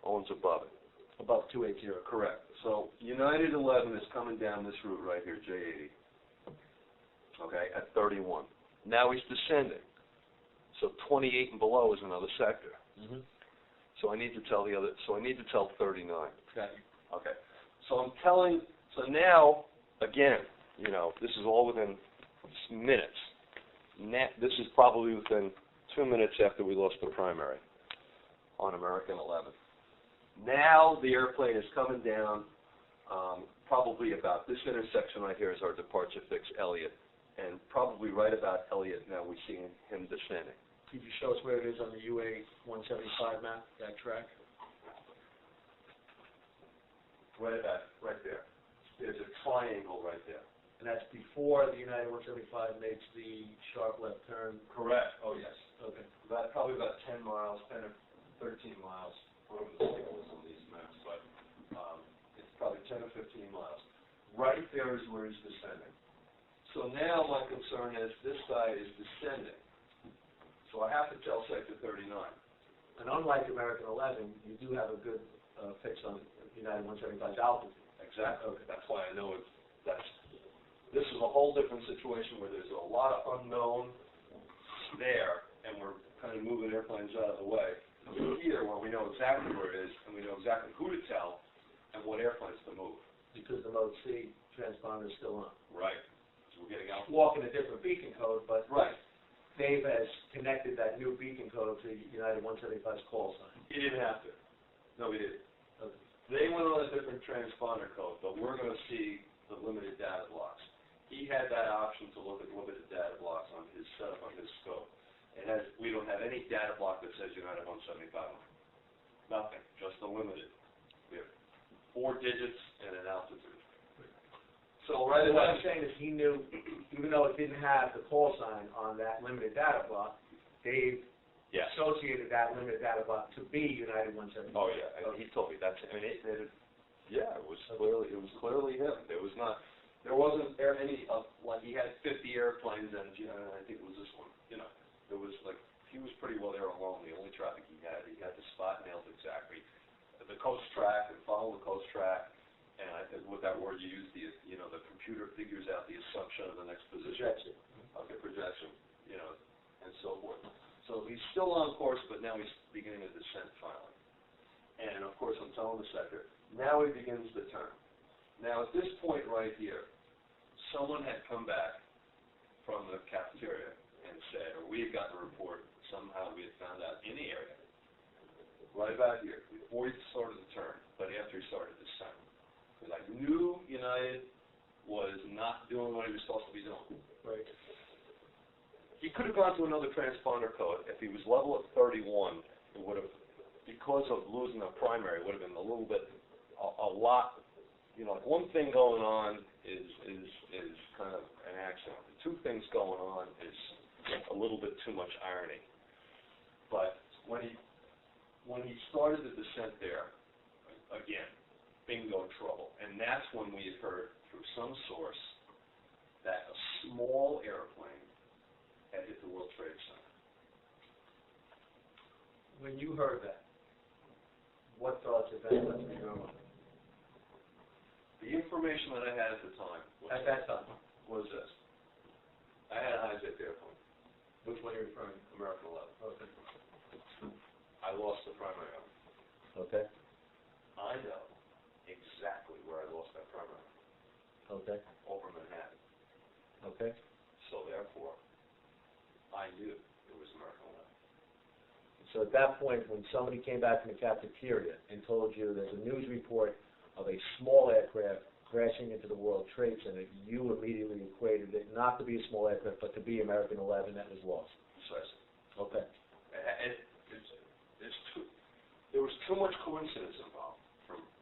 owns above it. Above 280. Correct. So United 11 is coming down this route right here, J80, okay, at 31. Now he's descending. So 28 and below is another sector. Mm-hmm. So I need to tell 39. Got you. Okay. So now, again, you know, this is all within minutes. This is probably within 2 minutes after we lost the primary on American 11. Now the airplane is coming down, probably about this intersection right here is our departure fix, Elliott, and probably right about Elliott now we see him descending. Could you show us where it is on the UA 175 map, that track? Right there. There's a triangle right there. And that's before the United 175 makes the sharp left turn? Correct, oh, yes. Okay. Probably about 10 miles, 10 or 13 miles, whatever the signal is on these maps, but it's probably 10 or 15 miles. Right there is where he's descending. So now my concern is this guy is descending. So I have to tell Sector 39. And unlike American 11, you do have a good fix on United 175's altitude. Exactly. Okay. That's why I know this is a whole different situation where there's a lot of unknown there, and we're kind of moving airplanes out of the way. Here, where we know exactly where it is, and we know exactly who to tell, and what airplanes to move. Because the Mode C transponder is still on. Right. So we're getting out. Walking a different beacon code, but Right. Dave has connected that new beacon code to United 175's call sign. He didn't have to. No, he didn't. Okay. They went on a different transponder code, but we're going to see the limited data blocks. He had that option to look at limited data blocks on his setup, on his scope. We don't have any data block that says United 175. Nothing, just the limited. We have 4 digits and an altitude. So right What away, I'm saying is he knew, even though it didn't have the call sign on that limited data block, Dave yes. associated that limited data block to be United 175. Oh yeah, and he told me that's. I mean, it was clearly him. There wasn't any like he had 50 airplanes, and I think it was this one. It was like he was pretty well there alone. The only traffic he had the spot nailed exactly. The coast track and follow the coast track, and I think with that word you use, the computer figures out the assumption of the next position. Projection, and so forth. So he's still on course, but now he's beginning a descent finally. And of course, I'm telling the sector, now he begins the turn. Now at this point right here, someone had come back from the cafeteria and said, or we had gotten a report, somehow we had found out in the area, right about here, before he started the turn, but after he started the descent. Because I knew United was not doing what he was supposed to be doing. Right. He could have gone to another transponder code. If he was level at 31, it would have, because of losing a primary, it would have been a little bit, a lot, like one thing going on is kind of an accident. The 2 things going on is a little bit too much irony. But when he started the descent there, again, bingo trouble. And that's when we had heard through some source that a small airplane had hit the World Trade Center. When you heard that, what thoughts, if any, went through your mind? The information that I had at the time At that time? was this. I had a hijacked airplane, Which one are you referring to? American 11. Okay. I lost the primary on it. Okay. I know exactly where I lost that primary, Okay. over Manhattan. Okay. So therefore, I knew it was American 11. So at that point, when somebody came back from the cafeteria and told you there's a news report of a small aircraft crashing into the World Trade Center, you immediately equated it not to be a small aircraft, but to be American 11 that was lost. Precisely. Okay. And there was too much coincidence involved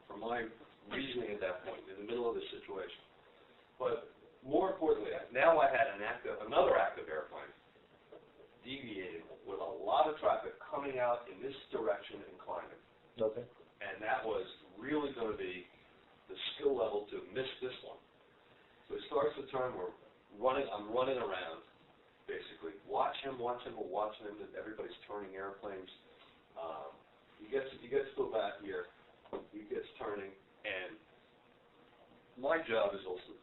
from my reasoning at that point in the middle of the situation. But more importantly, now I had another active airplane deviating with a lot of traffic coming out in this direction and climbing. Okay. And that was really going to be the skill level to miss this one. So he starts the turn, I'm running around, basically. Watch him, we're watching him, everybody's turning airplanes. He gets to about here, he gets turning, and my job is also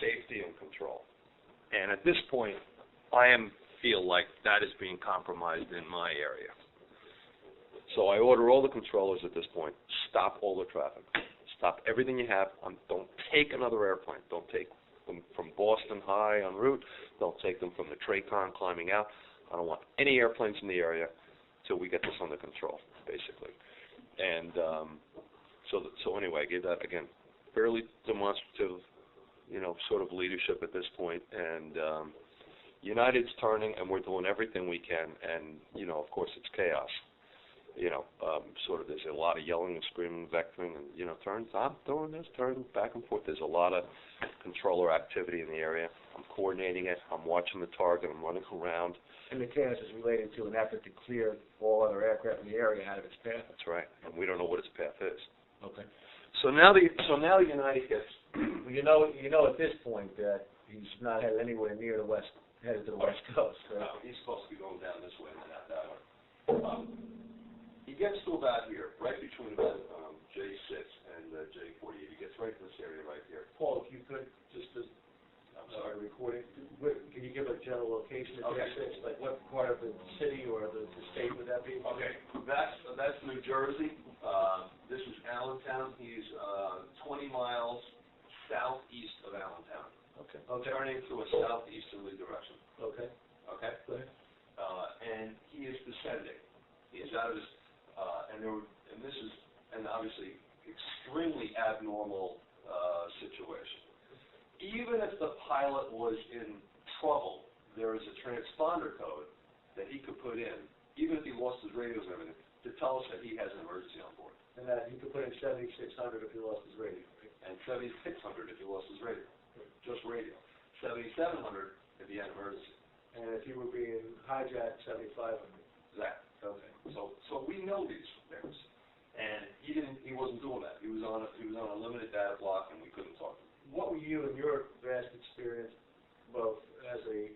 safety and control. And at this point, I feel like that is being compromised in my area. So I order all the controllers at this point, stop all the traffic. Stop everything you have. Don't take another airplane. Don't take them from Boston High en route. Don't take them from the Tracon climbing out. I don't want any airplanes in the area till we get this under control, basically. And so anyway, I gave that, again, fairly demonstrative, sort of leadership at this point. And United's turning, and we're doing everything we can. And, of course, it's chaos. sort of there's a lot of yelling and screaming, vectoring, and, turn, I'm doing this, turn back and forth. There's a lot of controller activity in the area. I'm coordinating it. I'm watching the target. I'm running around. And the chaos is related to an effort to clear all other aircraft in the area out of its path. That's right. And we don't know what its path is. Okay. So now United gets. Well, you know at this point that he's not headed anywhere near the west, headed to the west coast, right? No, he's supposed to be going down this way and not that way. He gets to about here, right between about J6 and J48. He gets right in this area right here. Paul, if you could, just as, I'm sorry, recording, can you give a general location of J6? Like what part of the city or the state would that be? Okay, that's New Jersey. This is Allentown. He's 20 miles southeast of Allentown. Okay. Turning to a southeasterly direction. Okay. Okay? Go ahead. And he is descending. He is out of his, and this is an obviously extremely abnormal situation. Even if the pilot was in trouble, there is a transponder code that he could put in, even if he lost his radios and everything, to tell us that he has an emergency on board. And that he could put in 7600 if he lost his radio. Right? And 7600 if he lost his radio. Just radio. 7700 if he had an emergency. And if he were being hijacked, 7500. Exactly. Okay. So we know these things, and he wasn't doing that. He was on a limited data block, and we couldn't talk to him. What were you, in your vast experience, both as a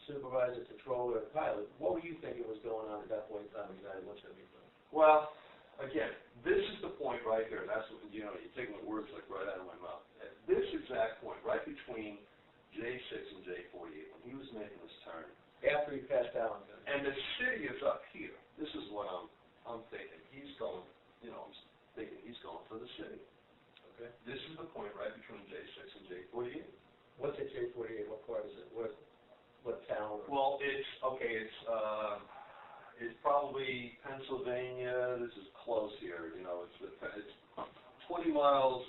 supervisor, controller, and pilot, what were you thinking was going on at that point in time in United 175? Well, again, this is the point right here. That's what, you're taking the words like right out of my mouth. At this exact point, right between J6 and J48, when he was making this turn. After he passed Allentown. And the city is up here. This is what I'm thinking. He's going, I'm thinking he's going for the city. Okay. This is the point right between J6 and J48. What's at J48? What part is it? What town? Well, it's probably Pennsylvania. This is close here. It's 20 miles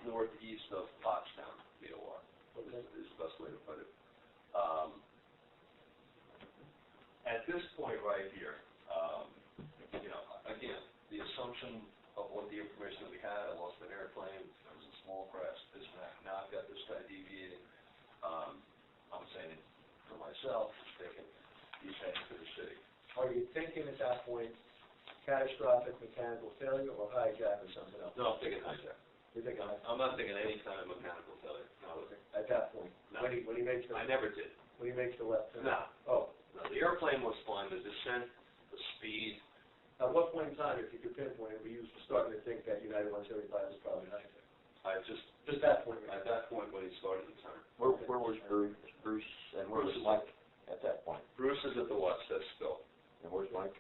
northeast of Pottstown, VOR. Okay. Is the best way to put it. At this point right here, again, the assumption of what the information that we had, I lost an airplane, there was a small crash, this and that. Now I've got this guy deviating. I'm saying for myself, thinking he's heading to the city. Are you thinking at that point catastrophic mechanical failure or hijack or something else? No, I'm thinking hijack. You're thinking hijack? I'm not thinking any kind of mechanical failure. No. At that point? No. When he makes the... I never did. When he makes the left turn? No. Oh. No, the airplane was fine. The descent, the speed. At what point in time, if you could pinpoint it, were you starting to think that United 175 was probably hijacked? Just that point. At that point when he started the turn. Where was Bruce and where was Mike at that point? Bruce is at the watch desk still. And where's Mike?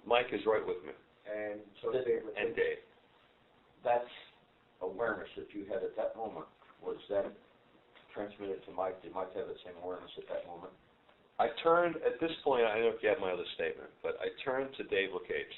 Mike is right with me. And so Dave... And Dave. That's awareness that you had at that moment. Was that transmitted to Mike? Did Mike have the same awareness at that moment? I turned, at this point, I don't know if you have my other statement, but I turned to Dave Lacates.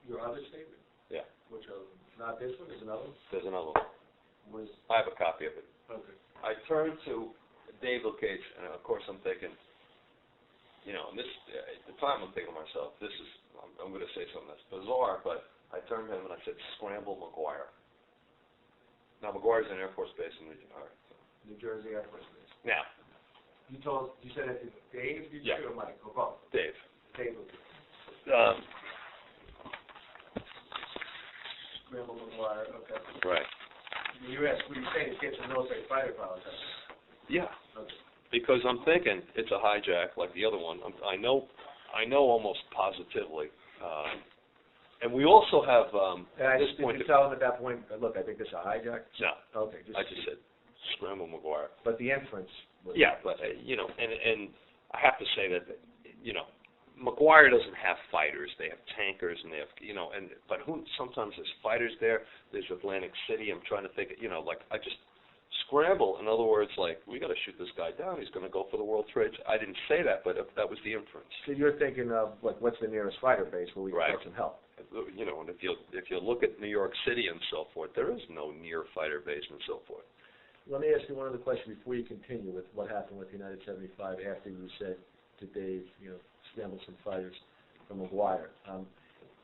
Your other statement? Yeah. Which of them? Not this one, there's another one? There's another one. I have a copy of it. Okay. I turned to Dave Lacates, and of course I'm thinking, and this, at the time I'm thinking to myself, I'm going to say something that's bizarre, but I turned to him and I said, scramble McGuire. Now, McGuire's an Air Force base in New Jersey Air Force Base. Now. You said it to Dave, did you, Yeah. or Mike, or both? Dave. Dave. Scramble McGuire, okay. Right. You asked, what are you saying, get some military fighter pilots? Yeah. Okay. Because I'm thinking it's a hijack like the other one. I know almost positively. And we also have, at this point... Did you tell him at that point, look, I think this is a hijack? No. Okay. I just said, scramble McGuire. But the inference was... Yeah, but, and I have to say that, McGuire doesn't have fighters. They have tankers, and they have, but sometimes there's fighters there. There's Atlantic City. I'm trying to think, I just scramble. In other words, we got to shoot this guy down. He's going to go for the World Trade. I didn't say that, but that was the inference. So you're thinking of, what's the nearest fighter base where we can Right. get some help? And if you look at New York City and so forth, there is no near fighter base and so forth. Let me ask you one other question before you continue with what happened with United 75 after you said to Dave, scramble some fighters from McGuire.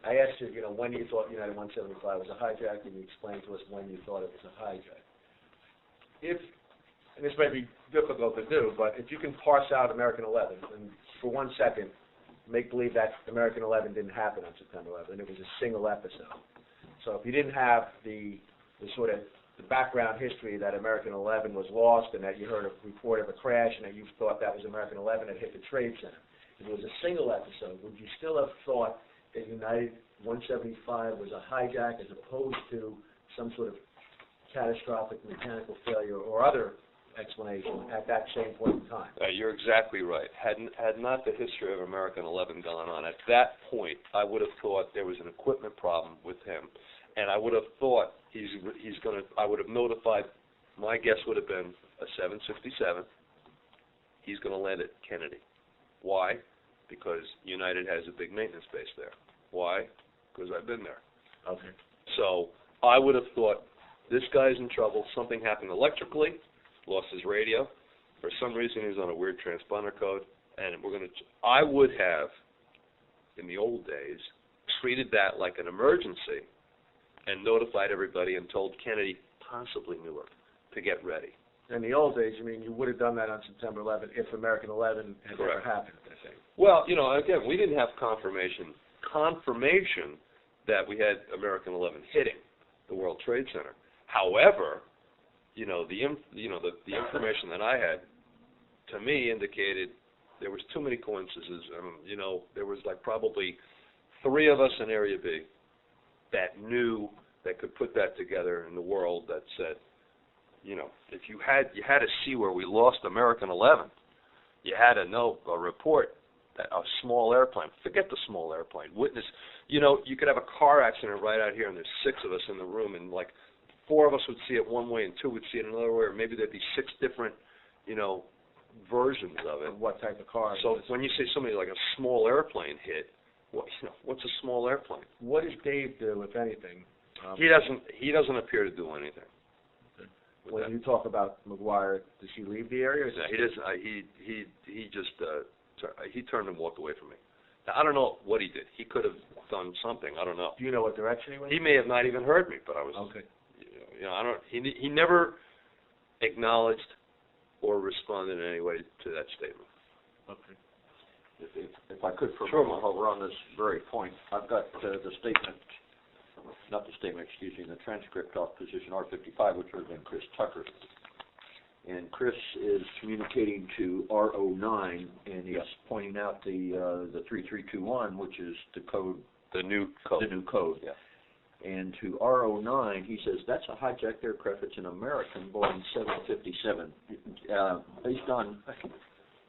I asked you, when you thought United 175 was a hijack, and you explained to us when you thought it was a hijack. And this may be difficult to do, but if you can parse out American 11, and for 1 second, make believe that American 11 didn't happen on September 11th, it was a single episode. So if you didn't have the sort of the background history that American 11 was lost and that you heard a report of a crash and that you thought that was American 11 that hit the Trade Center, if it was a single episode, would you still have thought that United 175 was a hijack as opposed to some sort of catastrophic mechanical failure or other explanation at that same point in time? You're exactly right. Had not the history of American 11 gone on, at that point, I would have thought there was an equipment problem with him, and I would have thought I would have notified, my guess would have been a 767. He's going to land at Kennedy. Why? Because United has a big maintenance base there. Why? Because I've been there. Okay. So I would have thought, this guy's in trouble. Something happened electrically, lost his radio. For some reason, he's on a weird transponder code, and I would have, in the old days, treated that like an emergency and notified everybody and told Kennedy, possibly Newark, to get ready. In the old days, you would have done that on September 11th if American 11 had Correct. ever happened, I think. Well, again, we didn't have confirmation that we had American 11 hitting the World Trade Center. However, the information that I had, to me, indicated there was too many coincidences. There was like probably 3 of us in Area B that knew, that could put that together in the world, that said, if you had to see where we lost American 11, you had to know a report that a small airplane. Forget the small airplane. Witness. You could have a car accident right out here, and there's 6 of us in the room, and like 4 of us would see it one way, and 2 would see it another way, or maybe there'd be 6 different, versions of it. What type of car? So when you say somebody like a small airplane hit, what's a small airplane? What does Dave do, if anything? He doesn't appear to do anything. When you talk about McGuire, does he leave the area? He doesn't. He turned and walked away from me. Now, I don't know what he did. He could have done something. I don't know. Do you know what direction he went? He may have not even heard me, but I was. Okay. I don't. He never acknowledged or responded in any way to that statement. Okay. If I could, for a moment, while we're on this very point, I've got the transcript off position R55, which would have been Chris Tucker. And Chris is communicating to R09, and he's pointing out the 3321, which is the code. The new code. The new code. Yeah. And to R09, he says, that's a hijacked aircraft. It's an American Boeing 757. Based on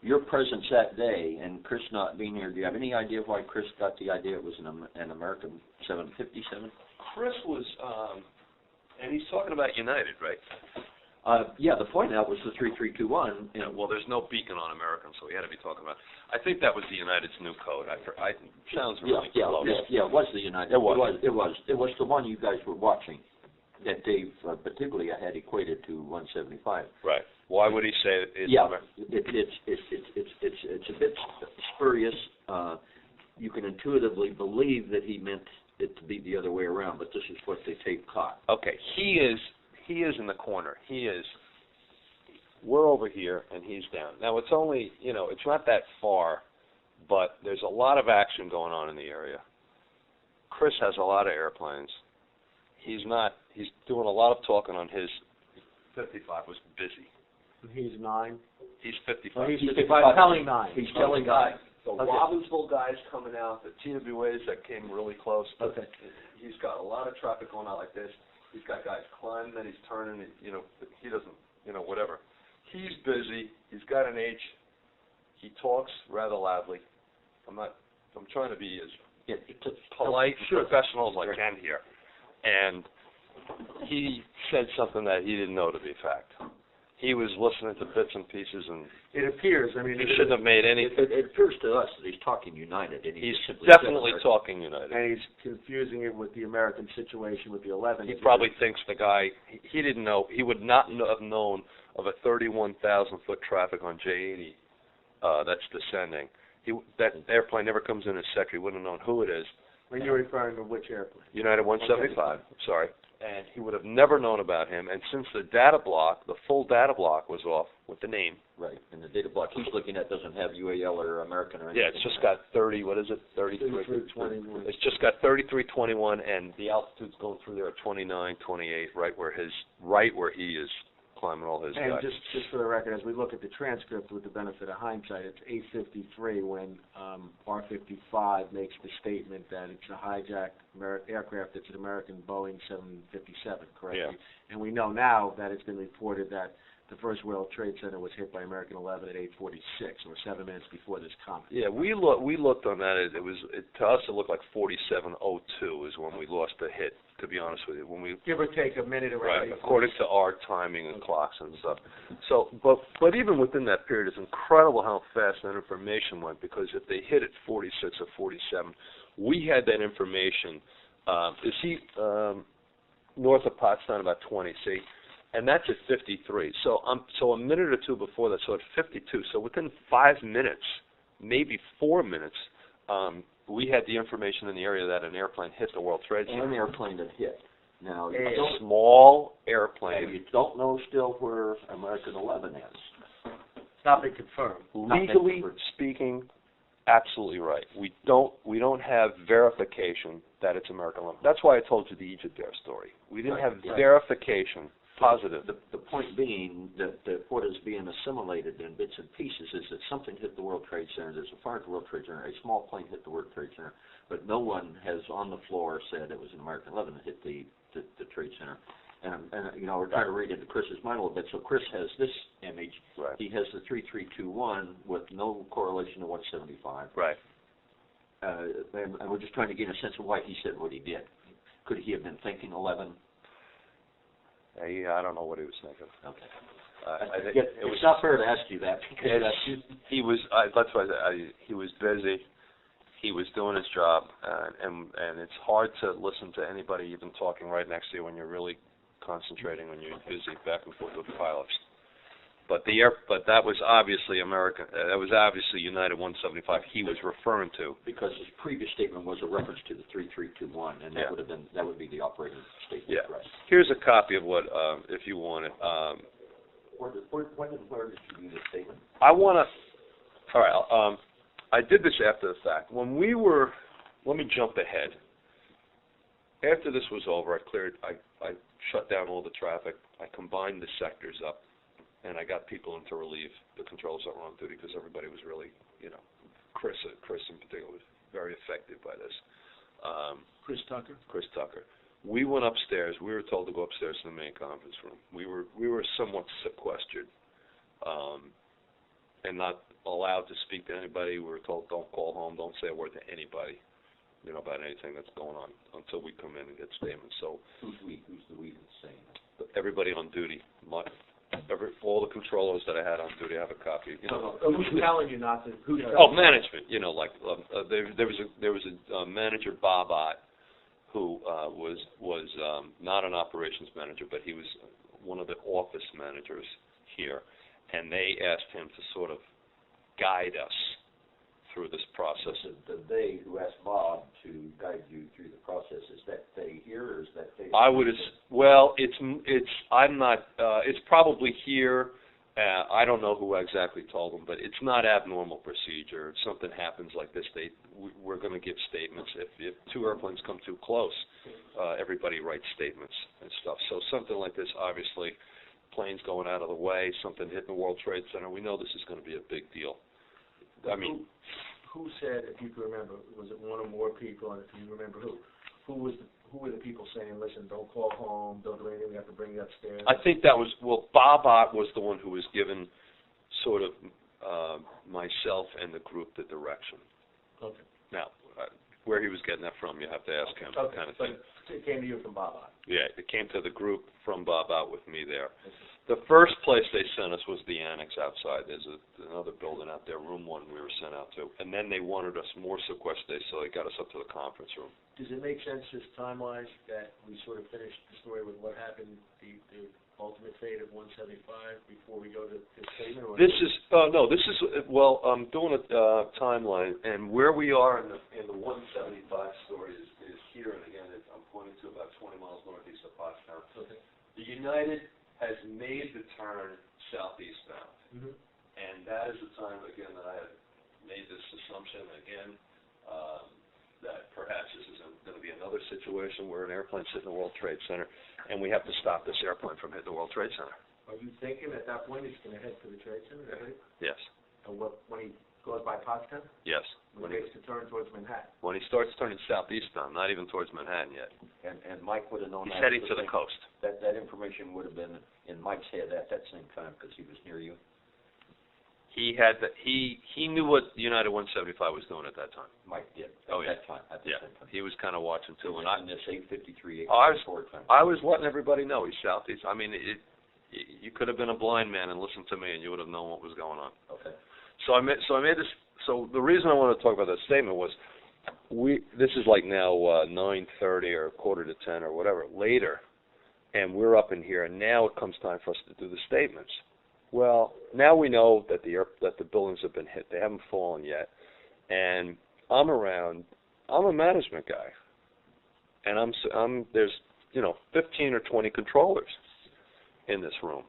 your presence that day and Chris not being here, do you have any idea why Chris got the idea it was an American 757? Chris was, and he's talking about United, right? Yeah, the point out was the 3321. Well, there's no beacon on American, so he had to be talking about. I think that was the United's new code. Sounds really close. Yeah, it was the United. It was the one you guys were watching that Dave particularly had equated to 175. Right. Why would he say it? It's a bit spurious. You can intuitively believe that he meant it to be the other way around, but this is what the tape caught. Okay, he is in the corner. We're over here, and he's down. Now, it's only, it's not that far, but there's a lot of action going on in the area. Chris has a lot of airplanes. He's doing a lot of talking on his 55 was busy. He's 9. He's 55. Well, he's 55. Telling 9. He's telling 9. The Robbinsville guy's coming out, the TWAs that came really close. Okay. He's got a lot of traffic going out like this. He's got guys climbing, then he's turning, he doesn't, whatever. He's busy. He's got an H. He talks rather loudly. I'm trying to be as polite and professional as I can here. And he said something that he didn't know to be fact. He was listening to bits and pieces, and it appears. He shouldn't have made any. It appears to us that he's talking United, and he's definitely talking United. And he's confusing it with the American situation with the 11. He probably thinks the guy. He didn't know. He would not have known of a 31,000-foot traffic on J80 that's descending. That airplane never comes in his sector. He wouldn't have known who it is. When you're referring to which airplane? United 175, sorry. And he would have never known about him. And since the data block, the full data block was off with the name. Right, and the data block he's looking at doesn't have UAL or American or anything. Yeah, it's just got 30, what is it, 3321. It's just got 3321, and the altitude's going through there at 29, 28, right where he is climbing all his And guys. just for the record, as we look at the transcript with the benefit of hindsight, it's 8:53 when R55 makes the statement that it's a hijacked aircraft. It's an American Boeing 757, correct? Yeah. And we know now that it's been reported that the first World Trade Center was hit by American 11 at 8:46, or 7 minutes before this comment. Yeah, we looked on that. To us it looked like 47:02 is when we lost the hit. To be honest with you, when we Give or take a minute around. right, according to our timing and clocks and stuff. So, but even within that period, it's incredible how fast that information went. Because if they hit at 46 or 47, we had that information. Is he north of Potsdam about 20? See. And that's at 53. So a minute or two before that, so at 52. So within 5 minutes, maybe 4 minutes, we had the information in the area that an airplane hit the World Trade Center. An airplane that hit. Now, A small airplane. you don't know still where American 11 is. It's not been confirmed. Legally speaking, absolutely right. We don't have verification that it's American 11. That's why I told you the Egypt Air story. We didn't have verification. Positive. The point being that what is being assimilated in bits and pieces is that something hit the World Trade Center. There's a fire at the World Trade Center. A small plane hit the World Trade Center, but no one has on the floor said it was an American 11 that hit the Trade Center. And we're trying to read into Chris's mind a little bit. So Chris has this image. Right. He has the 3321 with no correlation to 175. Right. And we're just trying to get a sense of why he said what he did. Could he have been thinking 11? I don't know what he was thinking. Okay. It's not fair to ask you that. He was. That's why he was busy. He was doing his job, and it's hard to listen to anybody even talking right next to you when you're really concentrating when you're busy back and forth with the pilots. But that was obviously American. That was obviously United 175. He was referring to because his previous statement was a reference to the 3321, and that would be the operating statement. Yeah. Right. Here's a copy of what, if you want it. Where did you do this statement? I want to. All right. I did this after the fact. When we were. Let me jump ahead. After this was over, I shut down all the traffic. I combined the sectors up. And I got people in to relieve the controls that were on duty because everybody was really, Chris in particular was very affected by this. Chris Tucker? Chris Tucker. We went upstairs. We were told to go upstairs to the main conference room. We were somewhat sequestered and not allowed to speak to anybody. We were told don't call home, don't say a word to anybody, about anything that's going on until we come in and get statements. So who's the we that's saying that? Everybody on duty. All the controllers that I had on duty, I have a copy. Who's telling you not to? Management. There was a manager, Bob Ott, who was not an operations manager, but he was one of the office managers here, and they asked him to sort of guide us through this process. The they who asked Bob to guide you through the process, is that they here or is that they? It's probably here. I don't know who exactly told them, but it's not abnormal procedure. If something happens like this, we're going to give statements. If two airplanes come too close, everybody writes statements and stuff. So something like this, obviously, planes going out of the way, something hitting the World Trade Center, we know this is going to be a big deal. Who said, if you can remember, was it one or more people, and if you remember who were the people saying, listen, don't call home, don't do anything, we have to bring you upstairs? I think that was, Bob Ott was the one who was given sort of myself and the group the direction. Okay. Now, where he was getting that from, you have to ask him, okay. Kind of thing. But it came to you from Bob Ott? Yeah, it came to the group from Bob Ott with me there. The first place they sent us was the annex outside. There's another building out there, room 1 we were sent out to. And then they wanted us more sequestered, so they got us up to the conference room. Does it make sense, just time-wise, that we sort of finished the story with what happened, the ultimate fate of 175 before we go to this statement? Or This is well, I'm doing a timeline, and where we are in the 175 story is here, and again, I'm pointing to about 20 miles northeast of Pottstown. Okay. The United has made the turn southeast bound, and that is the time again that I have made this assumption again. That perhaps this is going to be another situation where an airplane's hitting the World Trade Center, and we have to stop this airplane from hitting the World Trade Center. Are you thinking at that point he's going to head for the Trade Center, right? Yes. And when he goes by Pottstown? Yes. When he makes the turn towards Manhattan? When he starts turning southeast bound, not even towards Manhattan yet. And Mike would have known He's that. heading to the coast. That information would have been in Mike's head at that same time because he was near you. He had he knew what United 175 was doing at that time. Mike did. Oh, yeah. That time. At the same time. He was kind of watching too. And in this 853, I 854 time. was letting everybody know he's southeast. I mean, you could have been a blind man and listened to me, and you would have known what was going on. Okay. So I made this. So the reason I want to talk about that statement was, this is like now 9:30 or 9:45 or whatever later, and we're up in here, and now it comes time for us to do the statements. Well, now we know that the buildings have been hit. They haven't fallen yet, and I'm around. I'm a management guy, and there's 15 or 20 controllers in this room.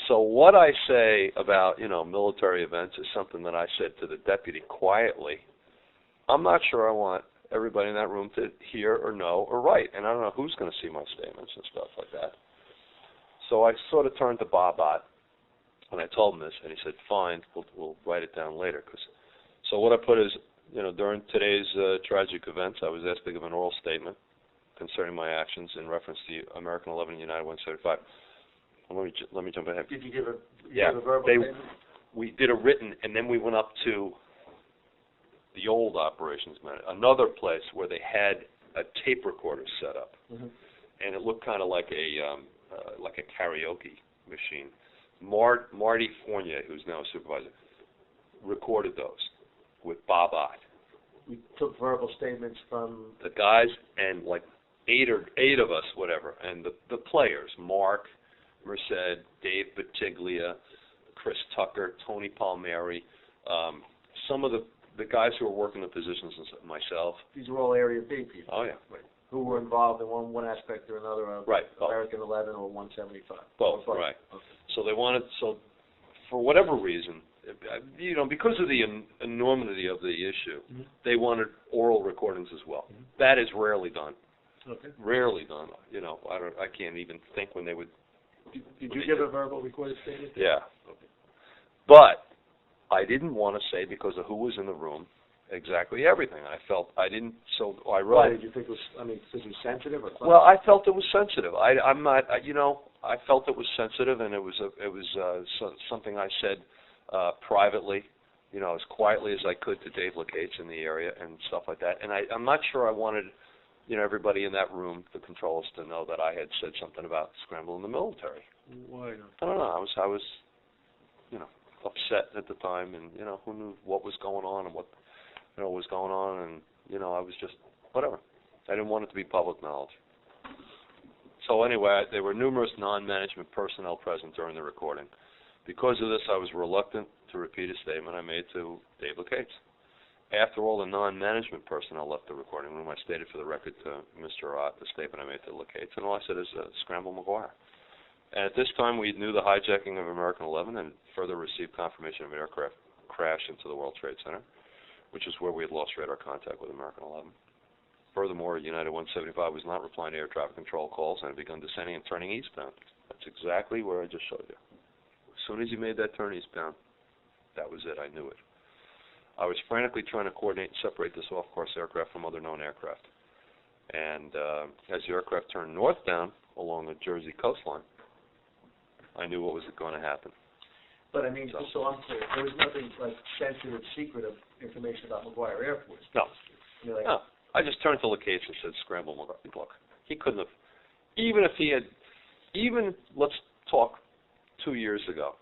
So what I say about military events is something that I said to the deputy quietly. I'm not sure I want everybody in that room to hear or know or write, and I don't know who's going to see my statements and stuff like that. So I sort of turned to Bob Ott. And I told him this, and he said, "Fine, we'll write it down later." So what I put is, during today's tragic events, I was asked to give an oral statement concerning my actions in reference to American 11 and United 175. Let me jump ahead. Did you give a verbal statement? We did a written, and then we went up to the old operations manager, another place where they had a tape recorder set up, and it looked kind of like a karaoke machine. Marty Fournier, who's now a supervisor, recorded those with Bob Ott. We took verbal statements from the guys and like eight of us, whatever, and the players, Mark, Merced, Dave Batiglia, Chris Tucker, Tony Palmieri, some of the guys who were working the positions, and myself. These are all Area B people. Oh, yeah. Right. Who were involved in one aspect or another of American 11 or 175. Both, right. Okay. So for whatever reason, because of the enormity of the issue, they wanted oral recordings as well. That is rarely done. Okay. Rarely done. I can't even think when they would. Did you give a verbal recorded statement? Yeah. Okay. But I didn't want to say, because of who was in the room, exactly everything. I didn't. So I wrote. Why did you think it was? Because it was sensitive, or something? Well, I felt it was sensitive. I'm not. I felt it was sensitive, and it was something I said privately, as quietly as I could to Dave Lacates in the area and stuff like that. And I'm not sure I wanted, everybody in that room, the controllers, to know that I had said something about scrambling the military. Why not? I don't know. I was, upset at the time, and who knew what was going on and what. Was going on, and, I was just, whatever. I didn't want it to be public knowledge. So anyway, there were numerous non-management personnel present during the recording. Because of this, I was reluctant to repeat a statement I made to Dave Lacates. After all the non-management personnel left the recording room, I stated for the record to Mr. Ott the statement I made to Lacates, and all I said is, scramble McGuire. And at this time, we knew the hijacking of American 11 and further received confirmation of an aircraft crash into the World Trade Center, which is where we had lost radar contact with American 11. Furthermore, United 175 was not replying to air traffic control calls and had begun descending and turning eastbound. That's exactly where I just showed you. As soon as he made that turn eastbound, that was it. I knew it. I was frantically trying to coordinate and separate this off-course aircraft from other known aircraft. And as the aircraft turned northbound along the Jersey coastline, I knew what was going to happen. But so I'm clear, there was nothing like sensitive, secretive information about McGuire Air Force. No. No. I just turned to Lacates and said, scramble McGuire. Look, he couldn't have, let's talk 2 years ago,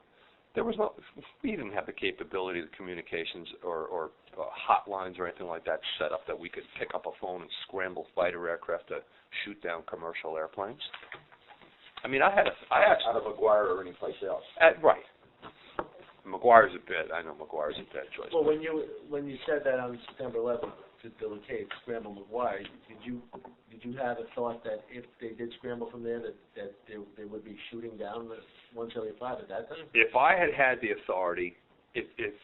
we didn't have the capability of communications or hotlines or anything like that set up that we could pick up a phone and scramble fighter aircraft to shoot down commercial airplanes. I mean, I actually Out of McGuire or anyplace else. right. McGuire's a bit. I know McGuire's a bad choice. Well, when you said that on September 11th to locate Scramble McGuire, did you have a thought that if they did scramble from there, that they would be shooting down the 175 at that time? If I had the authority, if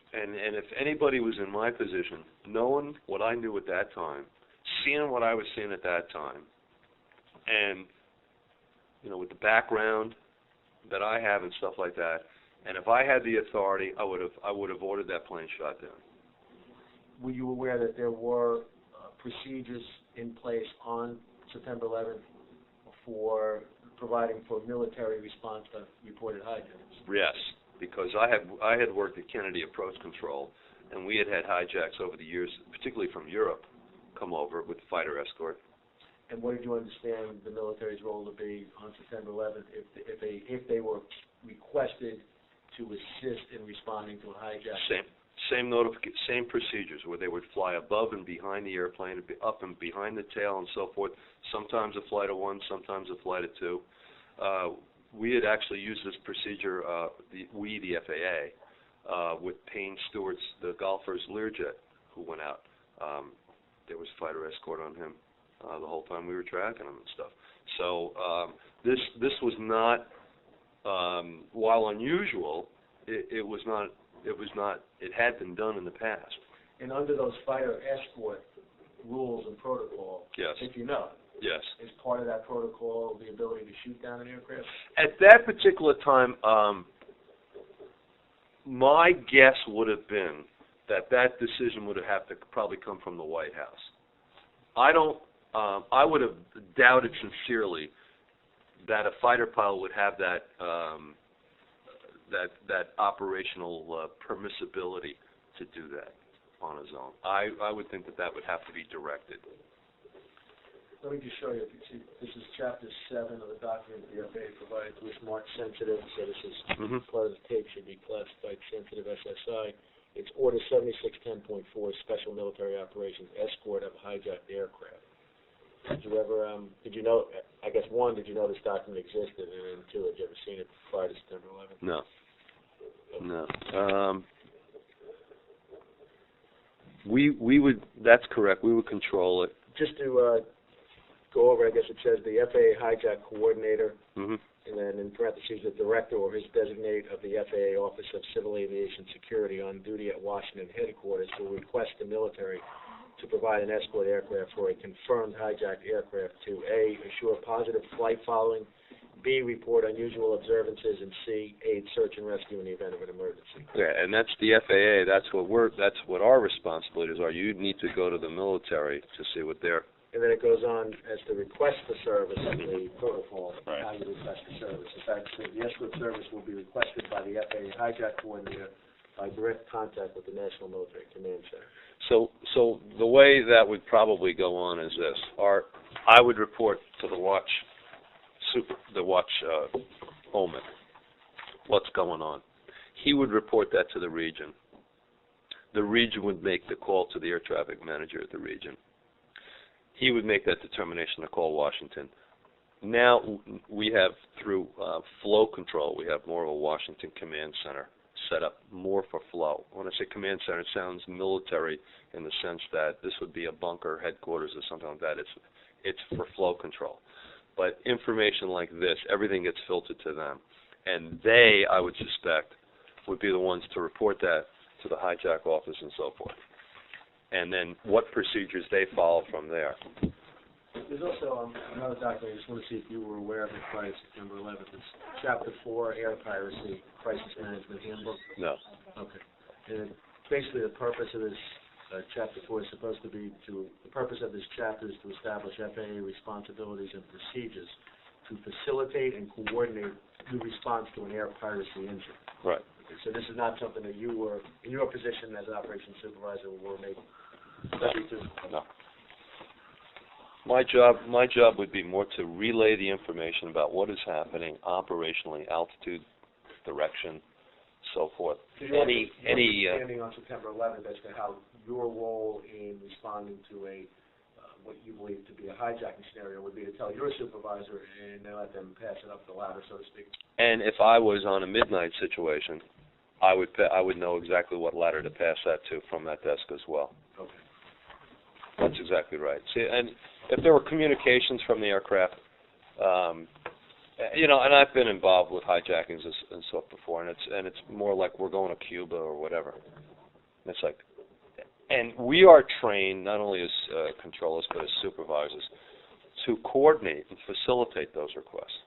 anybody was in my position, knowing what I knew at that time, seeing what I was seeing at that time, and with the background that I have and stuff like that, and if I had the authority, I would have ordered that plane shot down. Were you aware that there were procedures in place on September 11th for providing for military response to reported hijackers? Yes, because I had worked at Kennedy Approach Control, and we had hijacks over the years, particularly from Europe, come over with fighter escort. And what did you understand the military's role to be on September 11th if they were requested to assist in responding to a hijack? Same procedures, where they would fly above and behind the airplane, up and behind the tail and so forth, sometimes a flight of one, sometimes a flight of two. We had actually used this procedure, the FAA, with Payne Stewart's, the golfer's Learjet, who went out. There was fighter escort on him the whole time we were tracking him and stuff. So this was not, while unusual, it was not. It had been done in the past. And under those fighter escort rules and protocol, yes, if you know, yes, is part of that protocol the ability to shoot down an aircraft? At that particular time, my guess would have been that decision would have to probably come from the White House. I would have doubted sincerely that a fighter pilot would have that operational permissibility to do that on his own. I would think that would have to be directed. Let me just show you. See, this is Chapter 7 of the document the FAA provided to us, marked sensitive. So this is part of the tape should be classified sensitive SSI. It's Order 7610.4, Special Military Operations, Escort of Hijacked Aircraft. Did you ever, did you know, I guess, one, did you know this document existed, and then two, had you ever seen it prior to September 11th? No. No. We would, that's correct, we would control it. Just to go over, I guess it says the FAA hijack coordinator, Mm-hmm. and then in parentheses, the director or his designate of the FAA Office of Civil Aviation Security on duty at Washington headquarters will request the military to provide an escort aircraft for a confirmed hijacked aircraft to A, assure positive flight following, B, report unusual observances, and C, aid search and rescue in the event of an emergency. Yeah, and that's the FAA. That's what our responsibilities are. You need to go to the military to see what they're. And then it goes on as the request for service of the protocol, Right. how you request for service. In fact, the escort service will be requested by the FAA hijack coordinator by direct contact with the National Military Command Center. So the way that would probably go on is this: I would report to the watch Oman what's going on. He would report that to the region. The region would make the call to the air traffic manager at the region. He would make that determination to call Washington. Now we have, through flow control, we have more of a Washington command center set up more for flow. When I say command center, it sounds military in the sense that this would be a bunker headquarters or something like that. It's for flow control. But information like this, everything gets filtered to them. And they, I would suspect, would be the ones to report that to the hijack office and so forth. And then what procedures they follow from there. There's also another document, I just want to see if you were aware of it prior to September 11th. It's Chapter 4, Air Piracy, Crisis Management Handbook. No. Okay. And basically the purpose of this Chapter 4 is supposed to be the purpose of this chapter is to establish FAA responsibilities and procedures to facilitate and coordinate the response to an air piracy incident. Right. Okay, so this is not something that you were, in your position as operations supervisor, were made privy to. No. My job would be more to relay the information about what is happening operationally, altitude, direction, so forth. So your understanding on September 11th as to how your role in responding to a what you believe to be a hijacking scenario would be to tell your supervisor and then let them pass it up the ladder, so to speak. And if I was on a midnight situation, I would know exactly what ladder to pass that to from that desk as well. Okay. That's exactly right. See, and if there were communications from the aircraft, you know, and I've been involved with hijackings and stuff before, and it's more like we're going to Cuba or whatever. And it's like, and we are trained not only as controllers but as supervisors to coordinate and facilitate those requests.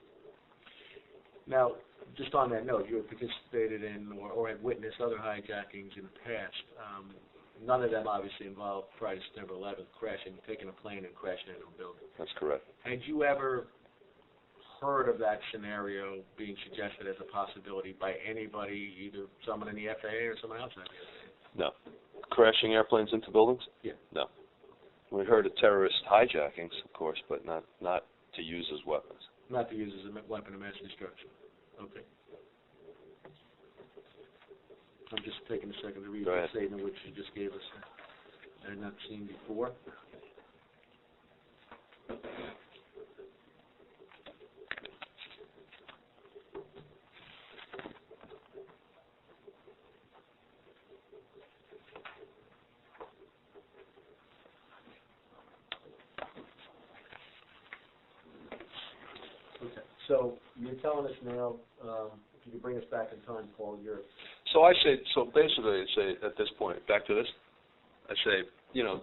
Now, just on that note, you have participated in or have witnessed other hijackings in the past. None of them obviously involved prior to September 11th taking a plane and crashing into a building. That's correct. Had you ever heard of that scenario being suggested as a possibility by anybody, either someone in the FAA or someone outside the FAA? No. Crashing airplanes into buildings? Yeah. No. We heard of terrorist hijackings, of course, but not to use as weapons. Not to use as a weapon of mass destruction. Okay. I'm just taking a second to read the statement which you just gave us. I had not seen before. Okay. So you're telling us now, if you could bring us back in time, Paul, So I say, so basically I say at this point, back to this, I say, you know,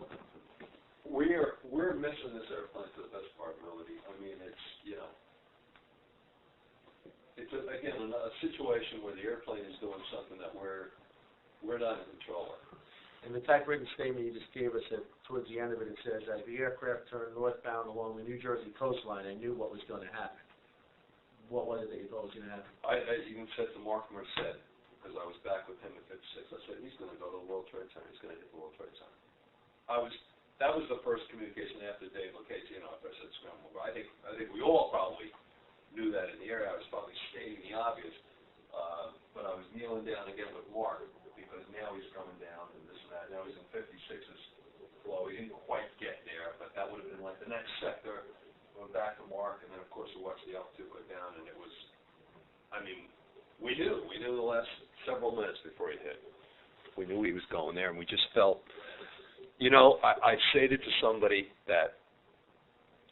we're missing this airplane to the best of our ability. I mean, it's, you know, it's again a situation where the airplane is doing something that we're not in control of. In the typewritten statement you just gave us, towards the end of it, it says, as the aircraft turned northbound along the New Jersey coastline, I knew what was going to happen. What was it that you thought was going to happen? I even said to Mark Merced, because I was back with him at 56, I said, he's going to go to the World Trade Center. He's going to hit the World Trade Center. That was the first communication after Dave Lucchese and I said scramble. I think we all probably knew that in the air. I was probably stating the obvious, but I was kneeling down again with Mark because now he's coming down and this and that. Now he's in 56's flow. He didn't quite get there, but that would have been like the next sector. Went back to Mark, and then of course we watched the altitude go down, and it was, I mean, we knew the last several minutes before he hit. We knew he was going there, and we just felt, you know, I said it to somebody that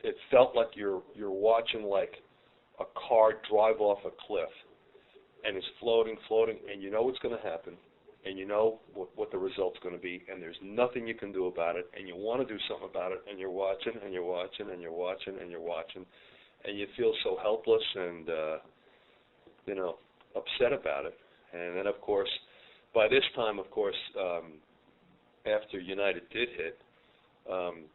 it felt like you're watching like a car drive off a cliff, and it's floating, and you know what's going to happen, and you know what the result's going to be, and there's nothing you can do about it, and you want to do something about it, and you're watching, and you're watching, and you're watching, and you're watching, and you feel so helpless and, you know, upset about it. And then, of course, by this time, of course, after United did hit,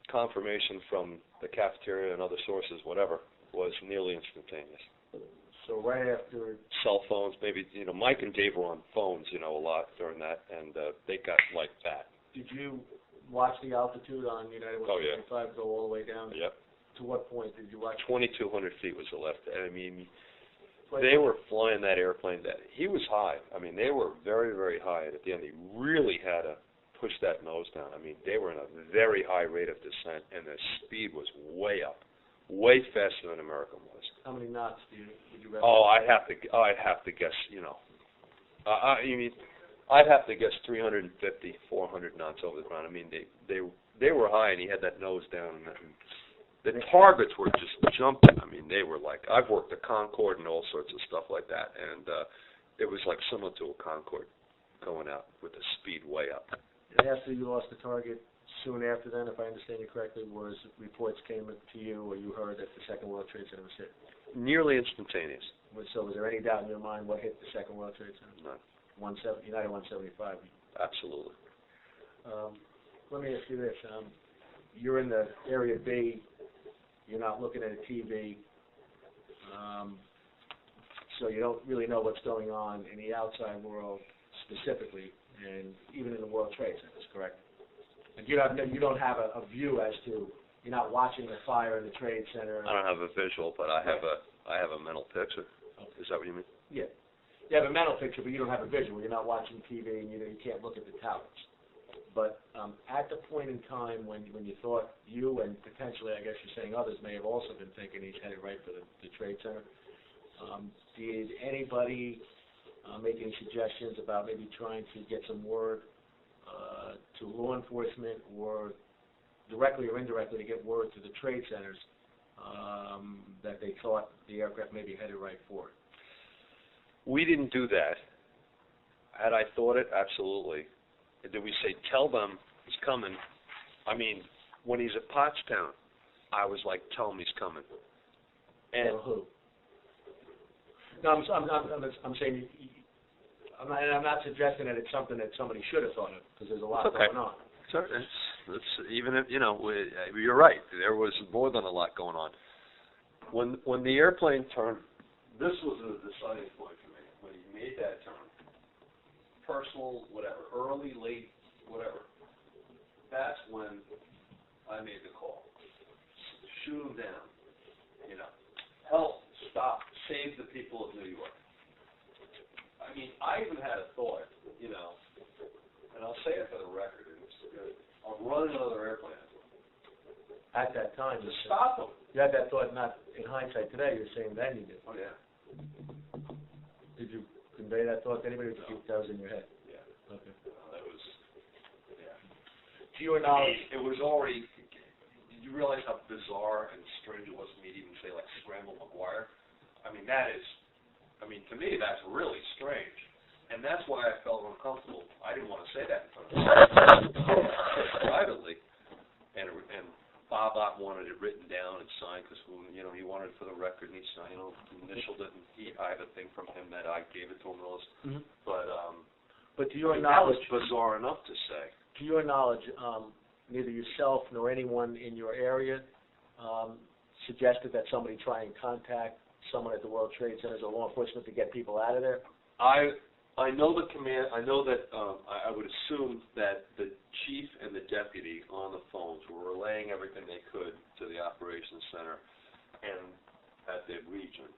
confirmation from the cafeteria and other sources, whatever, was nearly instantaneous. So right after... Cell phones, maybe, you know, Mike and Dave were on phones, you know, a lot during that, and they got like that. Did you watch the altitude on United 175 go all the way down? Yep. To what point did you watch? 2,200 feet was the left. I mean, they were flying that airplane. He was high. I mean, they were very, very high. And at the end, he really had to push that nose down. I mean, they were in a very high rate of descent, and the speed was way up, way faster than American was. How many knots would you recommend? Oh, I'd have to guess, you know. I mean, I'd have to guess 350, 400 knots over the ground. I mean, they were high, and he had that nose down, and the targets were just jumping. I mean, they were like, I've worked a Concorde and all sorts of stuff like that, and it was like similar to a Concorde going out with the speed way up. And after you lost the target, soon after then, if I understand you correctly, was reports came to you or you heard that the Second World Trade Center was hit? Nearly instantaneous. So was there any doubt in your mind what hit the Second World Trade Center? None. United 175. Absolutely. Let me ask you this. You're in the Area B. You're not looking at a TV. So you don't really know what's going on in the outside world specifically, and even in the World Trade Centers, correct? And you don't have a view as to, you're not watching the fire in the Trade Center. I don't have a visual, but I have a mental picture. Is that what you mean? Yeah. You have a mental picture, but you don't have a visual. You're not watching TV, and you can't look at the towers. but at the point in time when you thought you and potentially, I guess you're saying others may have also been thinking he's headed right for the Trade Center, did anybody make any suggestions about maybe trying to get some word to law enforcement or directly or indirectly to get word to the trade centers that they thought the aircraft may be headed right for it? We didn't do that. Had I thought it? Absolutely. Did we say, tell them he's coming? I mean, when he's at Pottstown, I was like, tell him he's coming. And Tell who? No, I'm saying, I'm not suggesting that it's something that somebody should have thought of, because there's a lot going on. So it's even if, you're right. There was more than a lot going on. When the airplane turned, this was a deciding point for me. When he made that turn, personal, whatever, early, late, whatever, that's when I made the call. Shoot him down. Help, stop, save the people of New York. I mean, I even had a thought, and I'll say it for the record, I'll run another airplane. At that time, To stop him. you had that thought, not in hindsight today, you're saying then you did. Oh, yeah. Did you convey that thought to anybody, or did you keep that was in your head? Yeah. Okay. That was, yeah. To your knowledge, It was already, did you realize how bizarre and strange it was for me to even say, like, Scramble McGuire? I mean, to me, that's really strange. And that's why I felt uncomfortable. I didn't want to say that in front of him. Privately. And Bob Ott wanted it written down and signed because, he wanted it for the record, and he signed, initialed it, and I have a thing from him that I gave it to him. Mm-hmm. But to your that knowledge, was bizarre enough to say. to your knowledge, neither yourself nor anyone in your area suggested that somebody try and contact someone at the World Trade Centers or law enforcement to get people out of there? I know the command. I know that I would assume that the chief and the deputy on the phones were relaying everything they could to the operations center and at the region,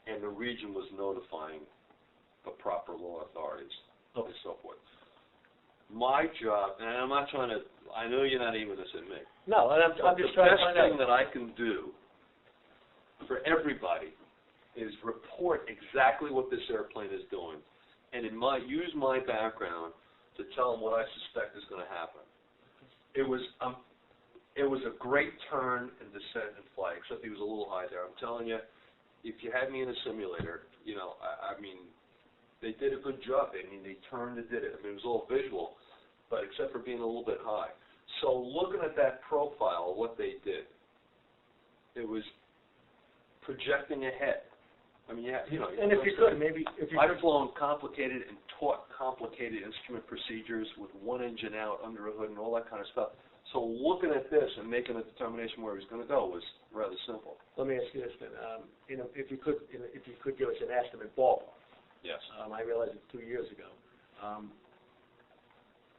and the region was notifying the proper law authorities and so forth. My job, and I'm not trying to. I know you're not even this at me. No, and I'm just trying to find out. The best thing that I can do for everybody is report exactly what this airplane is doing, and use my background to tell them what I suspect is going to happen. It was a great turn and descent and flight, except he was a little high there. I'm telling you, if you had me in a simulator, I mean, they did a good job. They turned and did it. I mean, it was all visual, but except for being a little bit high. So looking at that profile, what they did, it was projecting ahead. I mean, and if you could, I've flown complicated and taught complicated instrument procedures with one engine out, under a hood, and all that kind of stuff. So looking at this and making a determination where he's going to go was rather simple. let me ask you this then. If you could give us an estimate ballpark. Yes. I realize it's 2 years ago.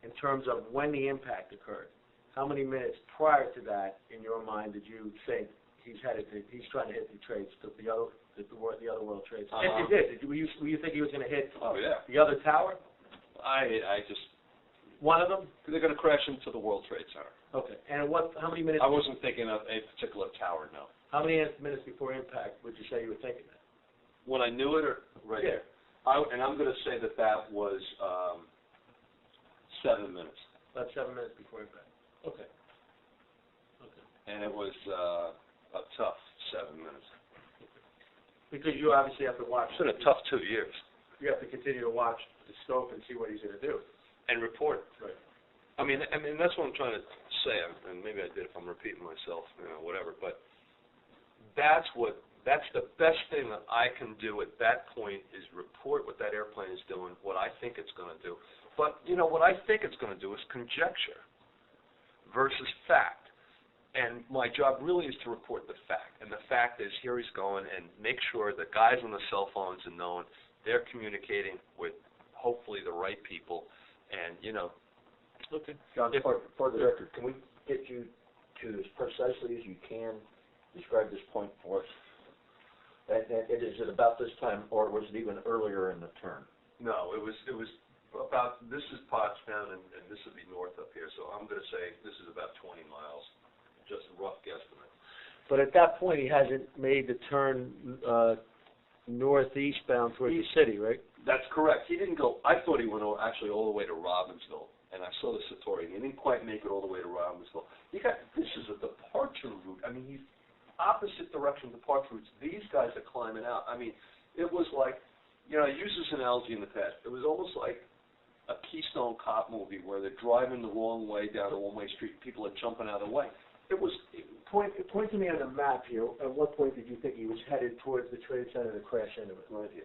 In terms of when the impact occurred, how many minutes prior to that, in your mind, did you think he's trying to hit the trades, the other World Trade Center? If you did, were you think he was going to hit the other tower? I just. One of them? They're going to crash into the World Trade Center. Okay. And how many minutes? I wasn't thinking of a particular tower, no. How many minutes before impact would you say you were thinking that? When I knew it, or right Yeah. there? And I'm going to say that was 7 minutes. About 7 minutes before impact. Okay. And it was a tough 7 minutes. Because you obviously have to watch. It's been a tough 2 years. You have to continue to watch the scope and see what he's going to do. And report. Right. I mean, that's what I'm trying to say, and maybe I did if I'm repeating myself, whatever. But that's the best thing that I can do at that point is report what that airplane is doing, what I think it's going to do. But what I think it's going to do is conjecture versus fact. And my job really is to report the fact. And the fact is, here he's going, and make sure the guys on the cell phones are knowing they're communicating with hopefully the right people. And, Okay. John, for the record, can we get you to, as precisely as you can, describe this point for us? Is it about this time, or was it even earlier in the turn? No, it was About, this is Pottstown, and this would be north up here, so I'm going to say this is about 20 miles, just a rough guesstimate. But at that point, he hasn't made the turn northeastbound towards the city, right? That's correct. He didn't go, I thought he went actually all the way to Robbinsville, and I saw the Satori. He didn't quite make it all the way to Robbinsville. This is a departure route. I mean, he's opposite direction departure routes. These guys are climbing out. I mean, it was like, I used this analogy in the past. It was almost like a Keystone Cop movie where they're driving the wrong way down a one-way street and people are jumping out of the way. Point to me on the map here. At what point did you think he was headed towards the Trade Center to crash into it? Right here.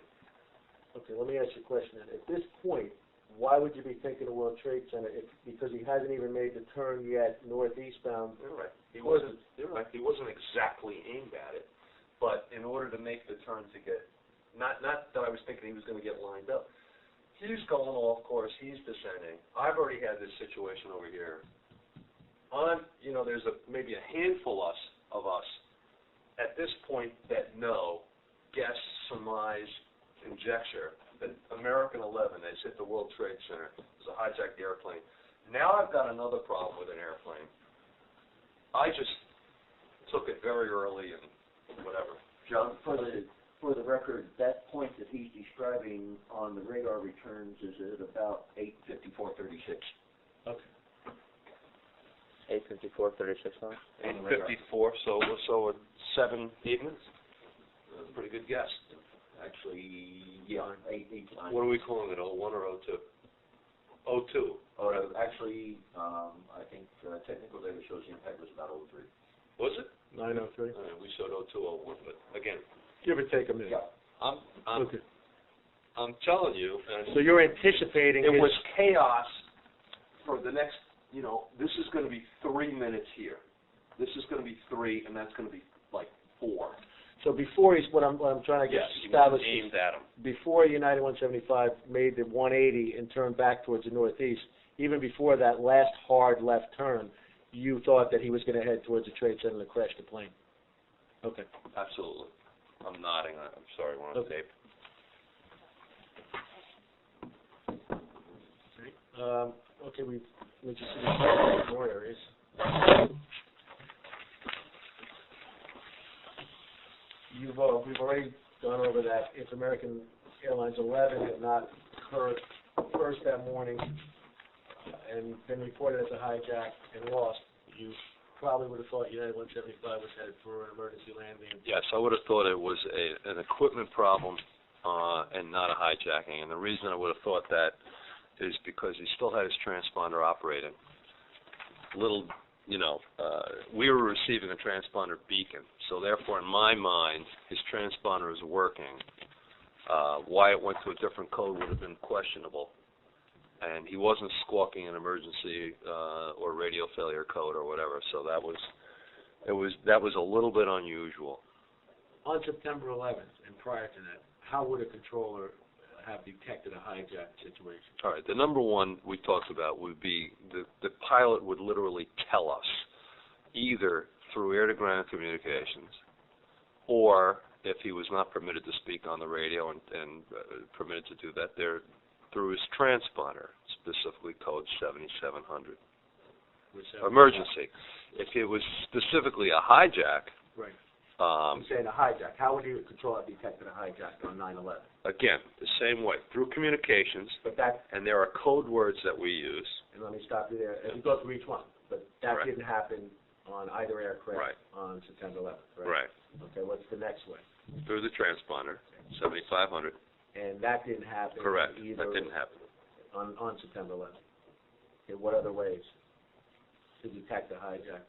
Okay, let me ask you a question then. At this point, why would you be thinking of World Trade Center because he hasn't even made the turn yet northeastbound? You're right. He wasn't exactly aimed at it, but in order to make the turn to get, not that I was thinking he was going to get lined up. He's going off course. He's descending. I've already had this situation over here. There's maybe a handful of us at this point that know, guess, surmise, conjecture that American 11 has hit the World Trade Center. There's a hijacked airplane. Now I've got another problem with an airplane. I just took it very early and whatever. John, for the record, that point that he's describing on the radar returns is at about 8:54:36. Okay. 8:54:36 now? 8:54, so at 7, 8 minutes. That's a pretty good guess. Actually, yeah, 8:09. What are we calling it, 01 or 02? 02. Actually, I think technical data shows the impact was about 03. Was it? 903. We showed 02, 01, but again, Give or take a minute. Yeah. Okay. I'm telling you. So you're anticipating it his... was chaos for the next, this is going to be 3 minutes here. This is going to be 3, and that's going to be like 4. So before he's, what I'm trying to get established is, aimed at him. before United 175 made the 180 and turned back towards the northeast, even before that last hard left turn, you thought that he was going to head towards the Trade Center to crash the plane. Okay. Absolutely. I'm nodding. I'm sorry, we're on tape. Okay, we just see more areas. We've already gone over that. If American Airlines 11 had not occurred first that morning and been reported as a hijack and lost, you probably would have thought United 175 was headed for an emergency landing. Yes, I would have thought it was an equipment problem and not a hijacking. And the reason I would have thought that is because he still had his transponder operating. We were receiving a transponder beacon, so therefore in my mind, his transponder is working. Why it went to a different code would have been questionable. And he wasn't squawking an emergency or radio failure code or whatever, so that was a little bit unusual. On September 11th and prior to that, how would a controller have detected a hijack situation? All right, the number one we talked about would be the pilot would literally tell us, either through air-to-ground communications, or if he was not permitted to speak on the radio and permitted to do that, through his transponder, specifically code 7700. Emergency. If it was specifically a hijack, right. I'm saying a hijack. How would a controller have detected a hijack on 9/11? again, the same way, through communications, and there are code words that we use. And let me stop you there. And we go through each one, but that Right. didn't happen on either aircraft Right. on September 11th, right? Right. Okay, what's the next way? Through the transponder, 7500. And that didn't happen Correct. either That didn't happen. on September 11th. Okay, what other ways to detect a hijack?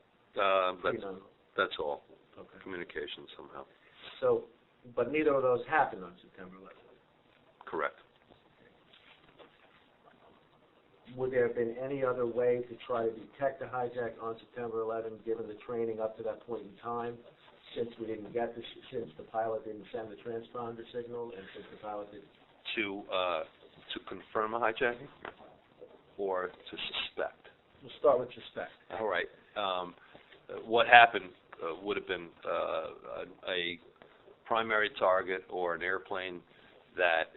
That's all. Okay. Communication somehow. So, but neither of those happened on September 11th. Correct. Would there have been any other way to try to detect a hijack on September 11th, given the training up to that point in time, since we didn't get this, since the pilot didn't send the transponder signal, and since the pilot didn't? To confirm a hijacking, or to suspect? We'll start with suspect. All right. What happened would have been a primary target or an airplane that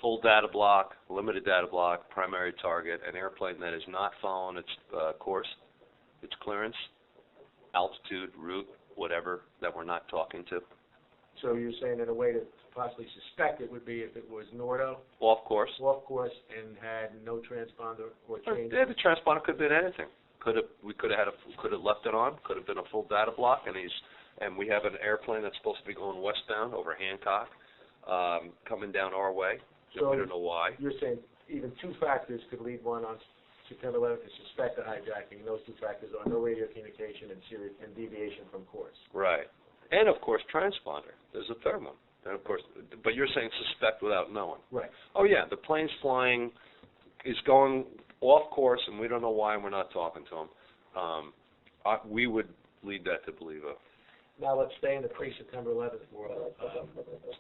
full data block, limited data block, primary target, an airplane that is not following its course, its clearance, altitude, route, whatever, that we're not talking to. So you're saying in a way to possibly suspect it would be if it was Nordo, Off course. off course, and had no transponder or change? Yeah, the transponder could have been anything. We could have left it on. Could have been a full data block, and we have an airplane that's supposed to be going westbound over Hancock, coming down our way. So we don't know why. You're saying even two factors could lead one on September 11th to suspect a hijacking. Those two factors are no radio communication and deviation from course. Right. And, of course, transponder. There's a third one. And, of course, but you're saying suspect without knowing. Right. Oh, yeah, the plane's flying, is going off course, and we don't know why, and we're not talking to him. We would lead that to believe it. Now let's stay in the pre-September 11th world.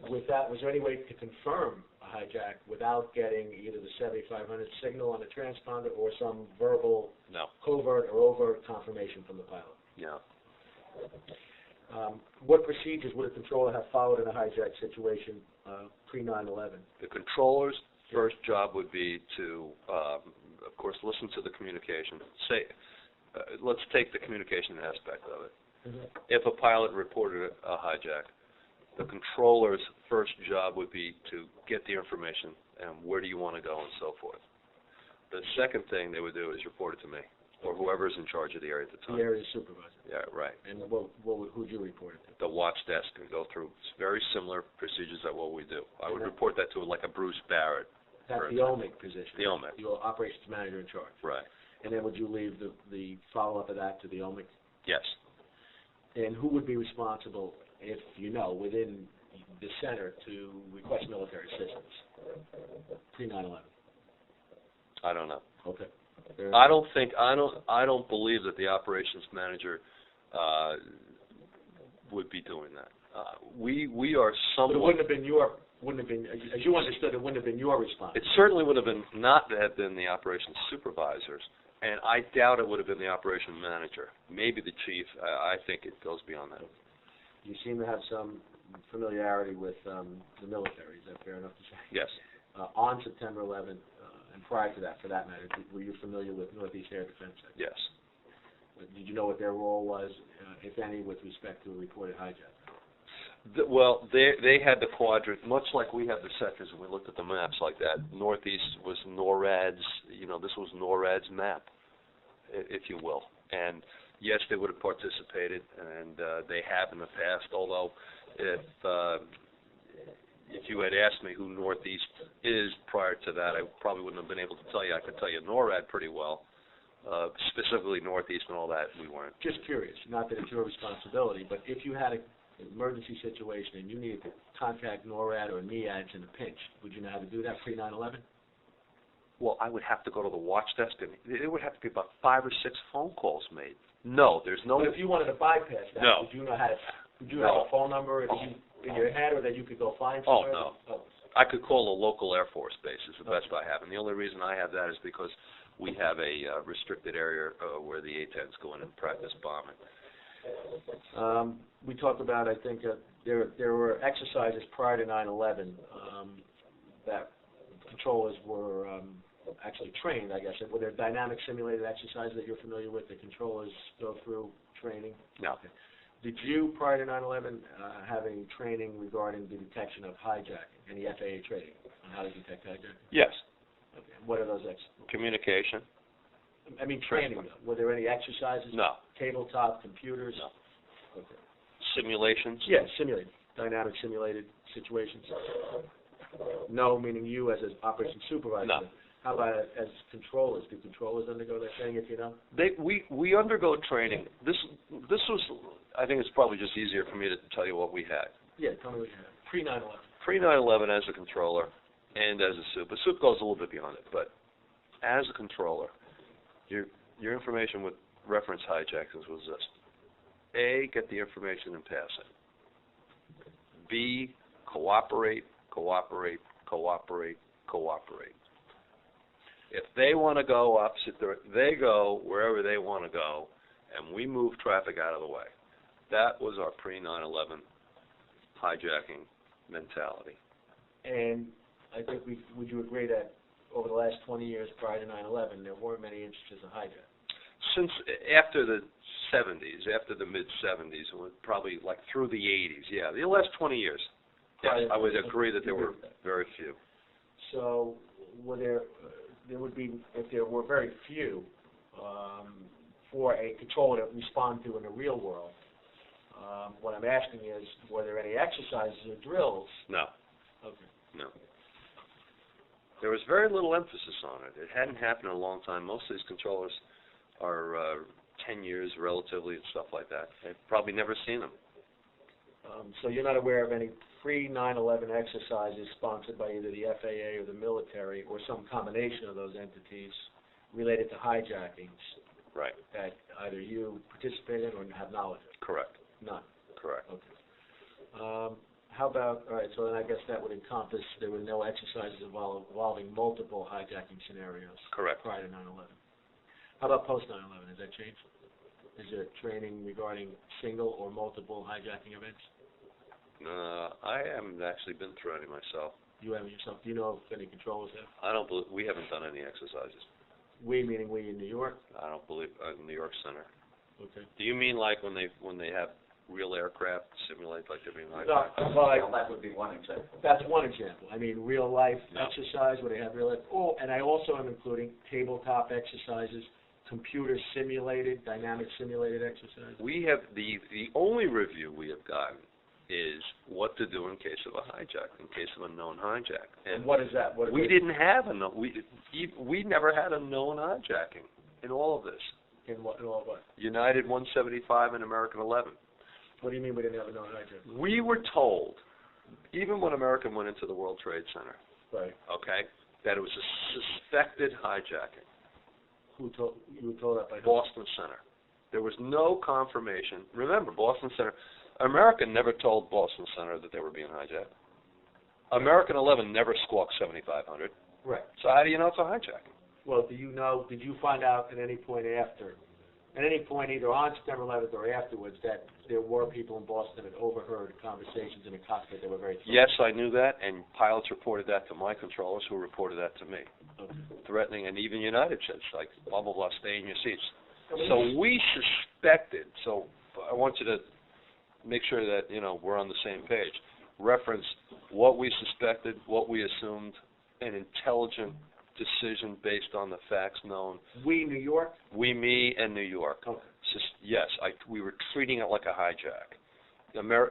With that, was there any way to confirm a hijack without getting either the 7500 signal on the transponder or some verbal, No. covert or overt confirmation from the pilot? Yeah. What procedures would a controller have followed in a hijack situation pre-9/11? The controller's first job would be to, of course, listen to the communication. Let's take the communication aspect of it. Mm-hmm. If a pilot reported a hijack, the controller's first job would be to get the information and where do you want to go and so forth. The second thing they would do is report it to me or whoever's in charge of the area at the time. The area supervisor. Yeah, right. And who'd you report it to? The watch desk and go through very similar procedures that what we do. I would report that to like a Bruce Barrett. That's the OMIC position. The OMIC. Your operations manager in charge. Right. And then would you leave the follow-up of that to the OMIC? Yes. And who would be responsible, if you know, within the center to request military assistance pre-9/11? I don't know. Okay. I don't believe that the operations manager would be doing that. We are somewhat. But it wouldn't have been, as you understood, it wouldn't have been your response. It certainly would have been not have been the operations supervisors, and I doubt it would have been the operation manager. Maybe the chief. I think it goes beyond that. You seem to have some familiarity with the military. Is that fair enough to say? Yes. On September 11th, and prior to that, for that matter, were you familiar with Northeast Air Defense Sector? Yes. Did you know what their role was, if any, with respect to a reported hijack? Well, they had the quadrant, much like we have the sectors, and we looked at the maps like that. Northeast was NORAD's, this was NORAD's map, if you will. And yes, they would have participated, and they have in the past, although if you had asked me who Northeast is prior to that, I probably wouldn't have been able to tell you. I could tell you NORAD pretty well. Specifically Northeast and all that, we weren't. Just curious, not that it's your responsibility, but if you had an emergency situation and you needed to contact NORAD or NEADS in a pinch, would you know how to do that pre-9/11? Well, I would have to go to the watch desk, and it would have to be about 5 or 6 phone calls made. No, there's no... But if you wanted to bypass that, No. would you know how to... Would you have a phone number in your head, or that you could go find Oh, somewhere? no. Oh. I could call a local Air Force base is the best I have, and the only reason I have that is because we have a restricted area where the A-10s go in and practice bombing. We talked about, I think, there were exercises prior to 9/11 that controllers were actually trained, I guess. Were there dynamic simulated exercises that you're familiar with that controllers go through training? No. Okay. Did you, prior to 9/11, have any training regarding the detection of hijacking, any FAA training on how to detect hijacking? Yes. Okay. What are those Communication? I mean, training, though. Were there any exercises? No. Tabletop, computers? No. Okay. Simulations? Yeah, simulated. Dynamic simulated situations? No, meaning you as an operations supervisor? No. How about as controllers? Do controllers undergo that training, if you know? We undergo training. This was, I think it's probably just easier for me to tell you what we had. Yeah, tell me what you had. Pre-9/11. Pre-9/11 as a controller and as a soup. A soup goes a little bit beyond it, but as a controller, your information with reference hijackings was this. A, get the information and pass it. B, cooperate. If they want to go opposite, they go wherever they want to go, and we move traffic out of the way. That was our pre-9/11 hijacking mentality. And I think would you agree that over the last 20 years prior to 9/11, there weren't many instances of hijack? Since after the 70s, after the mid-70s, probably like through the 80s, yeah, the last 20 years, yes, I would agree that there were very few. So, there would be, if there were very few, for a controller to respond to in the real world, what I'm asking is, were there any exercises or drills? No. Okay. No. There was very little emphasis on it. It hadn't happened in a long time. Most of these controllers are 10 years relatively and stuff like that. They've probably never seen them. So you're not aware of any pre-9/11 exercises sponsored by either the FAA or the military or some combination of those entities related to hijackings Right. that either you participated in or have knowledge of? Correct. None. Correct. Okay. How about, all right, so then I guess that would encompass there were no exercises involving multiple hijacking scenarios Correct. prior to 9/11. How about post 9/11? Has that changed? Is there training regarding single or multiple hijacking events? I haven't actually been through any myself. You haven't yourself. Do you know if any controllers have? I don't believe we haven't done any exercises. We, meaning we in New York? I don't believe in New York Center. Okay. Do you mean like when they have real aircraft simulate like they're being No, hijacked? well, That would be one example. that's one example. I mean, real life No. exercise where they have real life. Oh, and I also am including tabletop exercises, computer simulated, dynamic simulated exercises. We have the only review we have gotten is what to do in case of a hijack, in case of a known hijack. And what is that? We didn't have we never had a known hijacking in all of this. In all what? United 175 and American 11. What do you mean we didn't have a known hijack? We were told, even when American went into the World Trade Center, Right. okay, that it was a suspected hijacking. You were told that by who? Boston Center. There was no confirmation. Remember, Boston Center, American never told Boston Center that they were being hijacked. American 11 never squawked 7500. Right. So how do you know it's a hijacking? Well, did you find out at any point either on September 11th or afterwards, that there were people in Boston that overheard conversations in the cockpit that were very threatening? Yes, I knew that, and pilots reported that to my controllers, who reported that to me. Okay. Threatening, and even United said, like, blah, blah, blah, stay in your seats. So we suspected, so I want you to make sure that, we're on the same page. Reference what we suspected, what we assumed, an intelligent decision based on the facts known. We, New York? We, me, and New York. Okay. Yes, we were treating it like a hijack.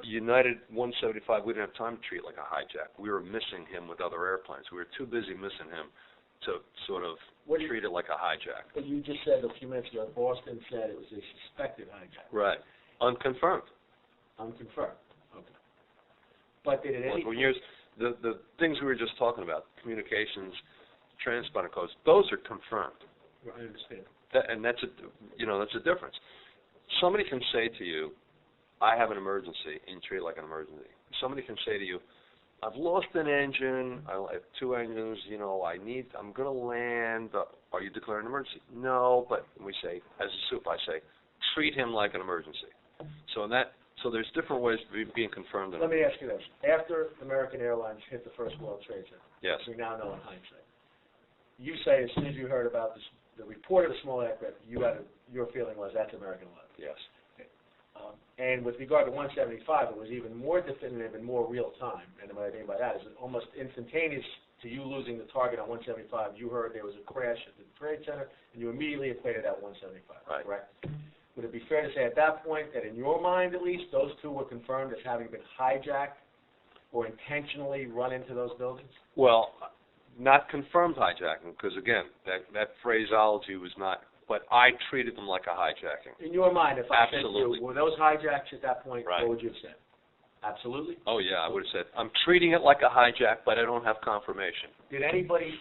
United 175, we didn't have time to treat it like a hijack. We were missing him with other airplanes. We were too busy missing him to sort of treat it like a hijack. But you just said a few minutes ago, Boston said it was a suspected hijack. Right. Unconfirmed. Unconfirmed. Okay. But did it The things we were just talking about, communications, transponder codes, those are confirmed. I understand. And that's a difference. Somebody can say to you, I have an emergency, and treat it like an emergency. Somebody can say to you, I've lost an engine, I have two engines, I'm going to land, are you declaring an emergency? No, but we say, as a soup, I say, treat him like an emergency. So there's different ways of being confirmed. Let me ask you this. After American Airlines hit the first World Trade Center, yes, we now know in hindsight, you say as soon as you heard about the report of the small aircraft, your feeling was that's American 11. Yes. And with regard to 175, it was even more definitive and more real time. And what I mean by that is almost instantaneous to you losing the target on 175. You heard there was a crash at the Trade Center, and you immediately equated that 175. Right. Correct? Would it be fair to say at that point that in your mind at least, those two were confirmed as having been hijacked or intentionally run into those buildings? Well, not confirmed hijacking, because again, that phraseology was not, but I treated them like a hijacking. In your mind, if I said to Absolutely. you, were those hijacks at that point, Right. what would you have said? Absolutely? Oh yeah, I would have said, I'm treating it like a hijack, but I don't have confirmation. Did anybody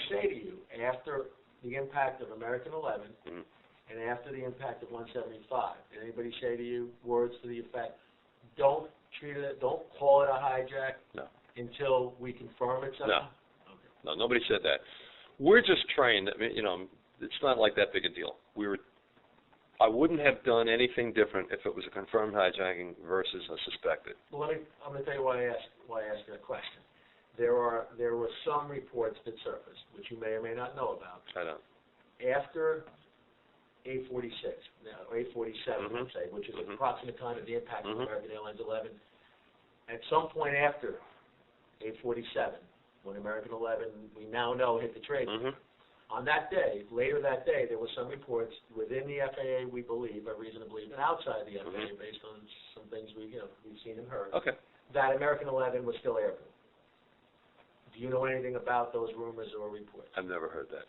say to you after the impact of American 11 and after the impact of 175, did anybody say to you words to the effect, don't call it a hijack until we confirm it somehow? No. Okay. No, nobody said that. We're just trained. It's not like that big a deal. I wouldn't have done anything different if it was a confirmed hijacking versus a suspected. Well, I'm going to tell you why I asked you that question. there were some reports that surfaced, which you may or may not know about. I don't. After 846, now 847, let's say, which is the approximate time of the impact of American Airlines 11. At some point after 847, when American 11, we now know, hit the trade, on that day, later that day, there were some reports within the FAA, we believe, or reason to believe, and outside the FAA, based on some things we've seen and heard, that American 11 was still airborne. Do you know anything about those rumors or reports? I've never heard that.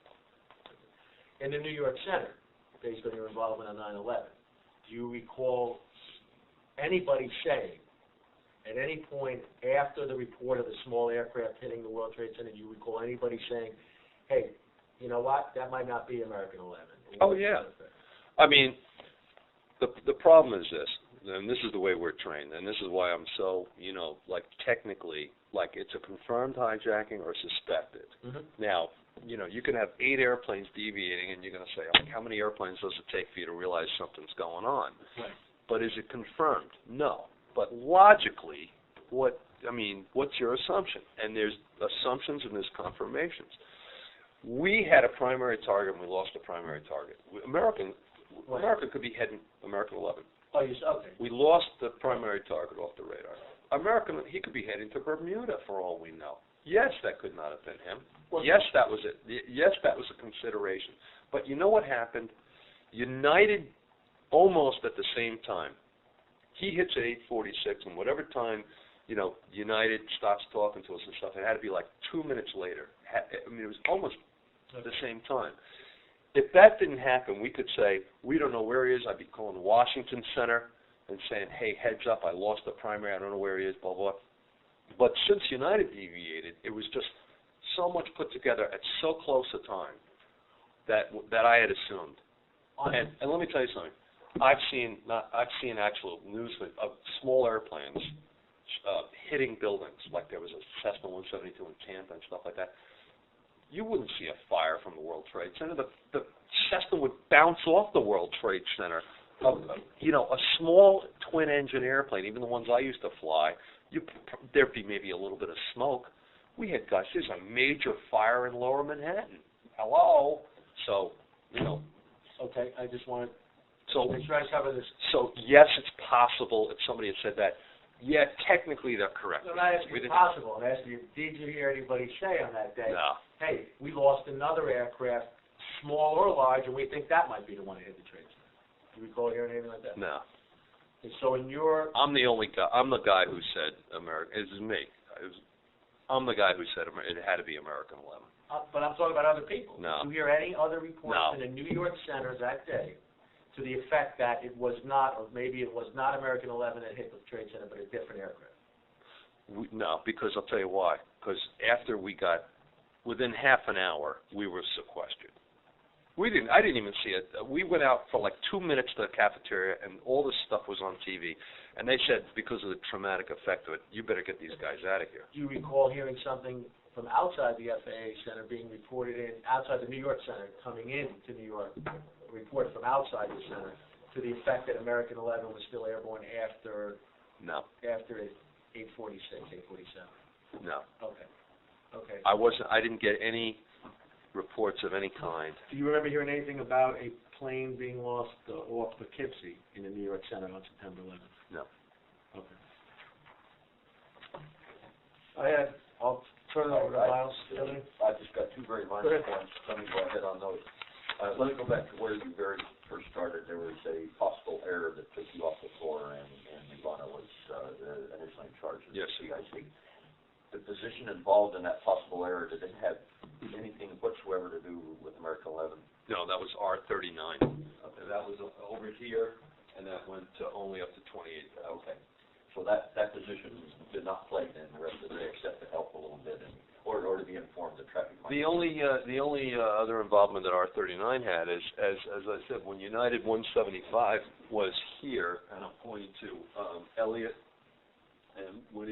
In the New York Center, based on your involvement on 9/11, do you recall anybody saying, at any point after the report of the small aircraft hitting the World Trade Center, do you recall anybody saying, hey, you know what, that might not be American 11? Oh, yeah. I mean, the problem is this, and this is the way we're trained, and this is why I'm so, technically, it's a confirmed hijacking or suspected. Now, you can have 8 airplanes deviating, and you're going to say, how many airplanes does it take for you to realize something's going on? Right. But is it confirmed? No. But logically, what's your assumption? And there's assumptions and there's confirmations. We had a primary target and we lost the primary target. America could be heading American 11. Oh, okay. We lost the primary target off the radar. He could be heading to Bermuda for all we know. Yes, that could not have been him. Yes, that was it. Yes, that was a consideration. But you know what happened? United, almost at the same time. He hits at 8:46, and whatever time, United stops talking to us and stuff, it had to be like 2 minutes later. It was almost the same time. If that didn't happen, we could say, we don't know where he is. I'd be calling Washington Center and saying, hey, heads up, I lost the primary, I don't know where he is, blah, blah. But since United deviated, it was just so much put together at so close a time that I had assumed. And let me tell you something. I've seen actual news of small airplanes hitting buildings, like there was a Cessna 172 in Tampa and stuff like that. You wouldn't see a fire from the World Trade Center. The Cessna would bounce off the World Trade Center. A small twin-engine airplane, even the ones I used to fly, there'd be maybe a little bit of smoke. We had guys, there's a major fire in Lower Manhattan. Hello? So, Okay, I just wanted to make sure I cover this. So, yes, it's possible if somebody had said that. Yeah, technically they're correct. I'm not asking if it's possible. I'm asking you, did you hear anybody say on that day, no, hey, we lost another aircraft, small or large, and we think that might be the one that hit the trade center? Do you recall hearing anything like that? No. And so in your... I'm the only guy. I'm the guy who said American. This is me. I'm the guy who said it had to be American 11. But I'm talking about other people. No. Did you hear any other reports in the New York Center that day to the effect that it was not, or maybe it was not American 11 that hit the trade center, but a different aircraft? No, because I'll tell you why. Because after within half an hour, we were sequestered. I didn't even see it. We went out for like 2 minutes to the cafeteria, and all this stuff was on TV. And they said, because of the traumatic effect of it, you better get these guys out of here. Do you recall hearing something from outside the FAA Center being reported in, outside the New York Center, coming in to New York, a report from outside the center to the effect that American 11 was still airborne after 846, 847? No. Okay. I didn't get any reports of any kind. Do you remember hearing anything about a plane being lost off Poughkeepsie in the New York Center on September 11th? No. Okay. I'll turn it over to Miles. I just got 2 very minor points. Let me go ahead on those. Let me go back to where you very first started. There was a possible error that took you off the floor, and Ivana was initially in charge of the CIC. The position involved in that possible error, did it have anything whatsoever to do with American 11? No, that was R39. Okay, that was over here, and that went only up to 28. Okay. So that position did not play then the rest of the day, except to help a little bit, or to be informed of traffic. The only other involvement that R39 had is, as I said, when United 175 was here, and I'm pointing to Elliott, and when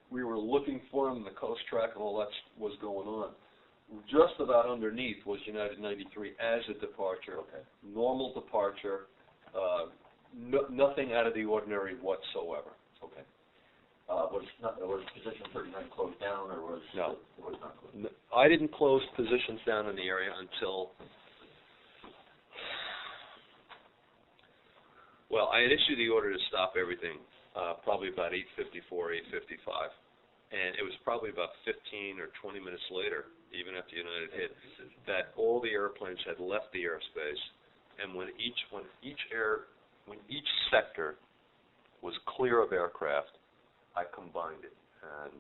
we were looking for him, the coast track and all that was going on. Just about underneath was United 93 as a departure, normal departure, nothing out of the ordinary whatsoever. Okay. Was position 39 closed down, or was No. it was not closed? I didn't close positions down in the area until, well, I had issued the order to stop everything probably about 8:54, 8:55, and it was probably about 15 or 20 minutes later, even after United hit, that all the airplanes had left the airspace, and when each sector was clear of aircraft, I combined it, and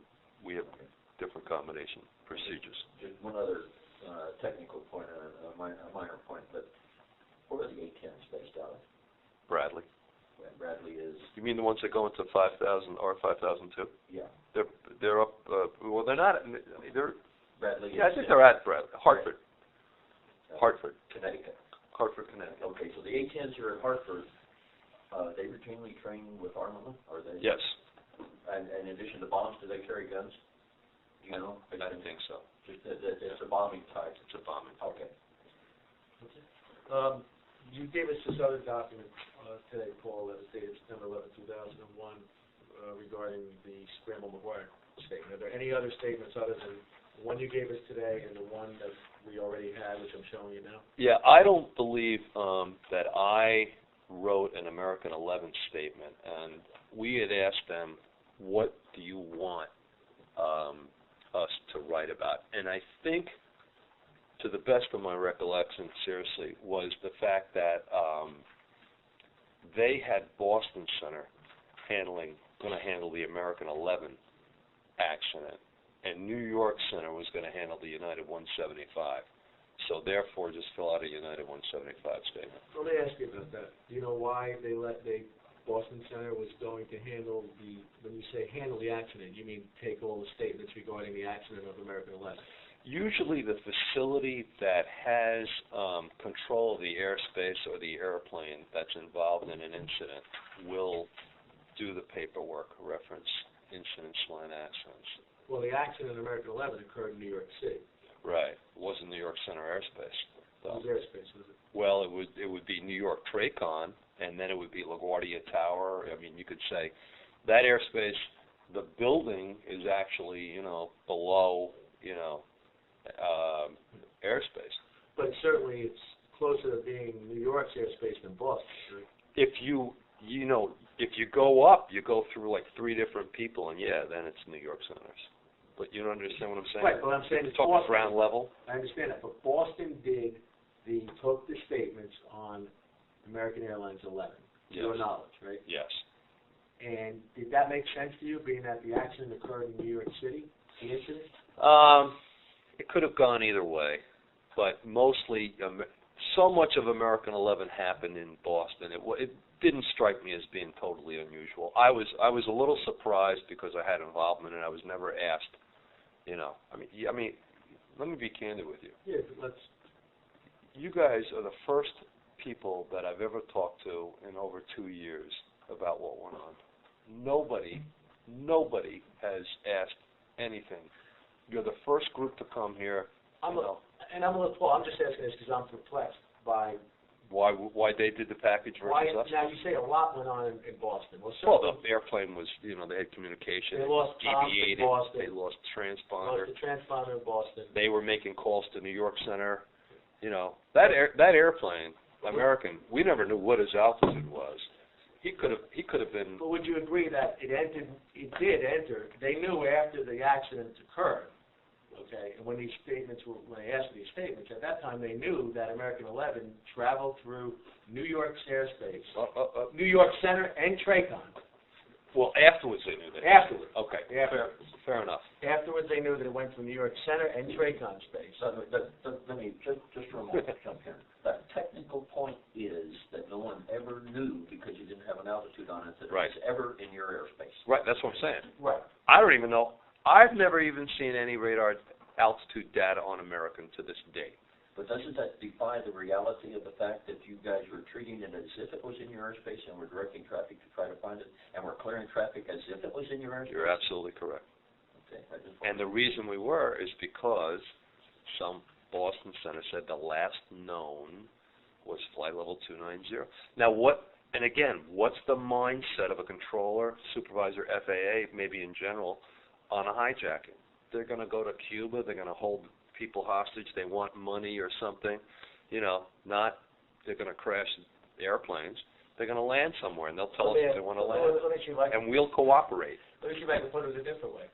we have different combination procedures. Just one other technical point, a minor point, but where are the A-10s based out of? Bradley. Bradley is. You mean the ones that go into 5,000 or 5,002? Yeah. They're up. Well, they're not. They're. Bradley. Yeah, I think they're at Bradley. Hartford. Hartford. Connecticut. Hartford, Connecticut. Okay, so the A-10s are at Hartford. They routinely train with armament, are they? Yes. And in addition to bombs, do they carry guns? Do you know? I don't think so. Just it's a bombing type. It's a bombing. Okay. You gave us this other document today, Paul, that was dated September 11, 2001, regarding the Scramble McGuire statement. Are there any other statements other than the one you gave us today and the one that we already had, which I'm showing you now? Yeah, I don't believe that I wrote an American 11 statement, and we had asked them, what do you want us to write about? And I think, to the best of my recollection, seriously, was the fact that they had Boston Center going to handle the American 11 accident, and New York Center was going to handle the United 175. So therefore, just fill out a United 175 statement. Let me ask you about that. Do you know why Boston Center was going to handle when you say handle the accident, you mean take all the statements regarding the accident of American 11? Usually the facility that has control of the airspace or the airplane that's involved in an incident will do the paperwork, reference incidents, line accidents. Well, the accident of American 11 occurred in New York City. Right. It wasn't New York Center airspace. Whose airspace was it? Well, it would be New York TRACON, and then it would be LaGuardia Tower. I mean, you could say that airspace, the building is actually, below, airspace. But certainly it's closer to being New York's airspace than Boston, right? If you go up, you go through like 3 different people, and then it's New York Centers. But you don't understand what I'm saying? Right, but I'm saying it's talking Boston. ground level. I understand that, but Boston took the statements on American Airlines 11, to your knowledge, right? Yes. And did that make sense to you, being that the accident occurred in New York City, the incident? It could have gone either way, but mostly, so much of American 11 happened in Boston. It didn't strike me as being totally unusual. I was a little surprised because I had involvement and I was never asked. I mean, let me be candid with you. Yeah, let's. You guys are the first people that I've ever talked to in over 2 years about what went on. Nobody has asked anything. You're the first group to come here. I'm just asking this because I'm perplexed by why they did the package versus us. Now you say a lot went on in Boston. Well, the airplane was, they had communication. They lost comms in Boston. They lost transponder. Lost the transponder in Boston. They were making calls to New York Center. That airplane, American, we never knew what his altitude was. He could have been. But would you agree that it did enter? They knew after the accident occurred. Okay, and when they asked for these statements, at that time they knew that American 11 traveled through New York's airspace, New York Center and TRACON. Well, afterwards they knew that. Afterwards. Okay, fair enough. Afterwards they knew that it went from New York Center and TRACON space. Let me, just for a moment, jump here. The technical point is that no one ever knew, because you didn't have an altitude on it, that it was ever in your airspace. Right, that's what I'm saying. Right. I don't even know. I've never even seen any radar altitude data on American to this day. But doesn't that defy the reality of the fact that you guys were treating it as if it was in your airspace and were directing traffic to try to find it, and were clearing traffic as if it was in your airspace? You're absolutely correct. Okay, and the reason we were is because some Boston Center said the last known was flight level 290. Now, what And again, what's the mindset of a controller, supervisor, FAA, maybe in general, on a hijacking? They're going to go to Cuba. They're going to hold people hostage. They want money or something. You know, not they're going to crash airplanes. They're going to land somewhere, and they'll tell us if they want to land, and we'll cooperate. Let me see if I can put it a different way.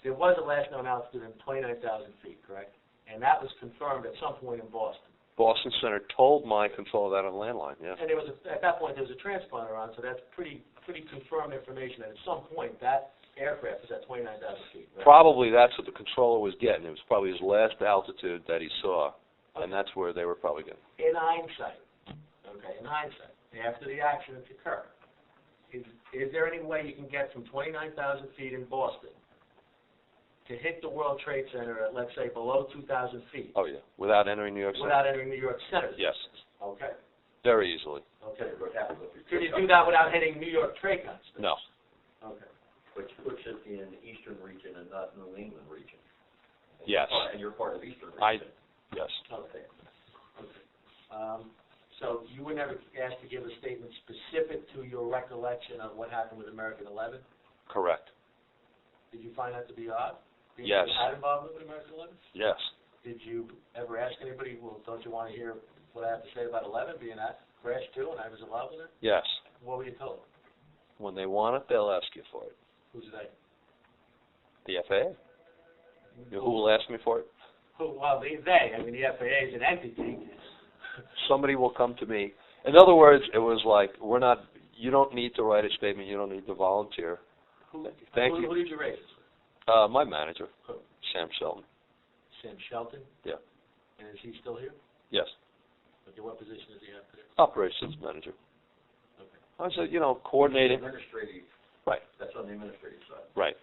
There was a last known altitude of 29,000 feet, correct? And that was confirmed at some point in Boston. Boston Center told my controller that on landline, yeah. And there was at that point there was a transponder on, so that's pretty confirmed information. And at some point that aircraft was at 29,000 feet. Right? Probably that's what the controller was getting. It was probably his last altitude that he saw, and that's where they were probably getting. In hindsight, after the accident occurred, is there any way you can get from 29,000 feet in Boston to hit the World Trade Center at, let's say, below 2,000 feet? Oh, yeah. Without entering New York City? Without entering New York Center? Yes. Okay. Very easily. Okay. Could you do that without hitting New York TRACON? No. Okay. Which puts it in Eastern region and not New England region. Yes. And you're part of Eastern region. Yes. Okay. So you were never asked to give a statement specific to your recollection of what happened with American 11? Correct. Did you find that to be odd? Yes. You had involvement with American 11? Yes. Did you ever ask anybody, well, don't you want to hear what I have to say about 11 being that crash too and I was involved with it? Yes. What were you told? When they want it, they'll ask you for it. Who's they? The FAA. You know who will ask me for it? Who? Well, they. I mean, the FAA is an entity. Somebody will come to me. In other words, it was like, you don't need to write a statement, you don't need to volunteer. Thank you. Who did you raise? My manager, Who? Sam Shelton. Sam Shelton? Yeah. And is he still here? Yes. Okay, what position does he have today? Operations manager. Okay. I said, coordinating. Administrative. Right. That's on the administrative side. Right.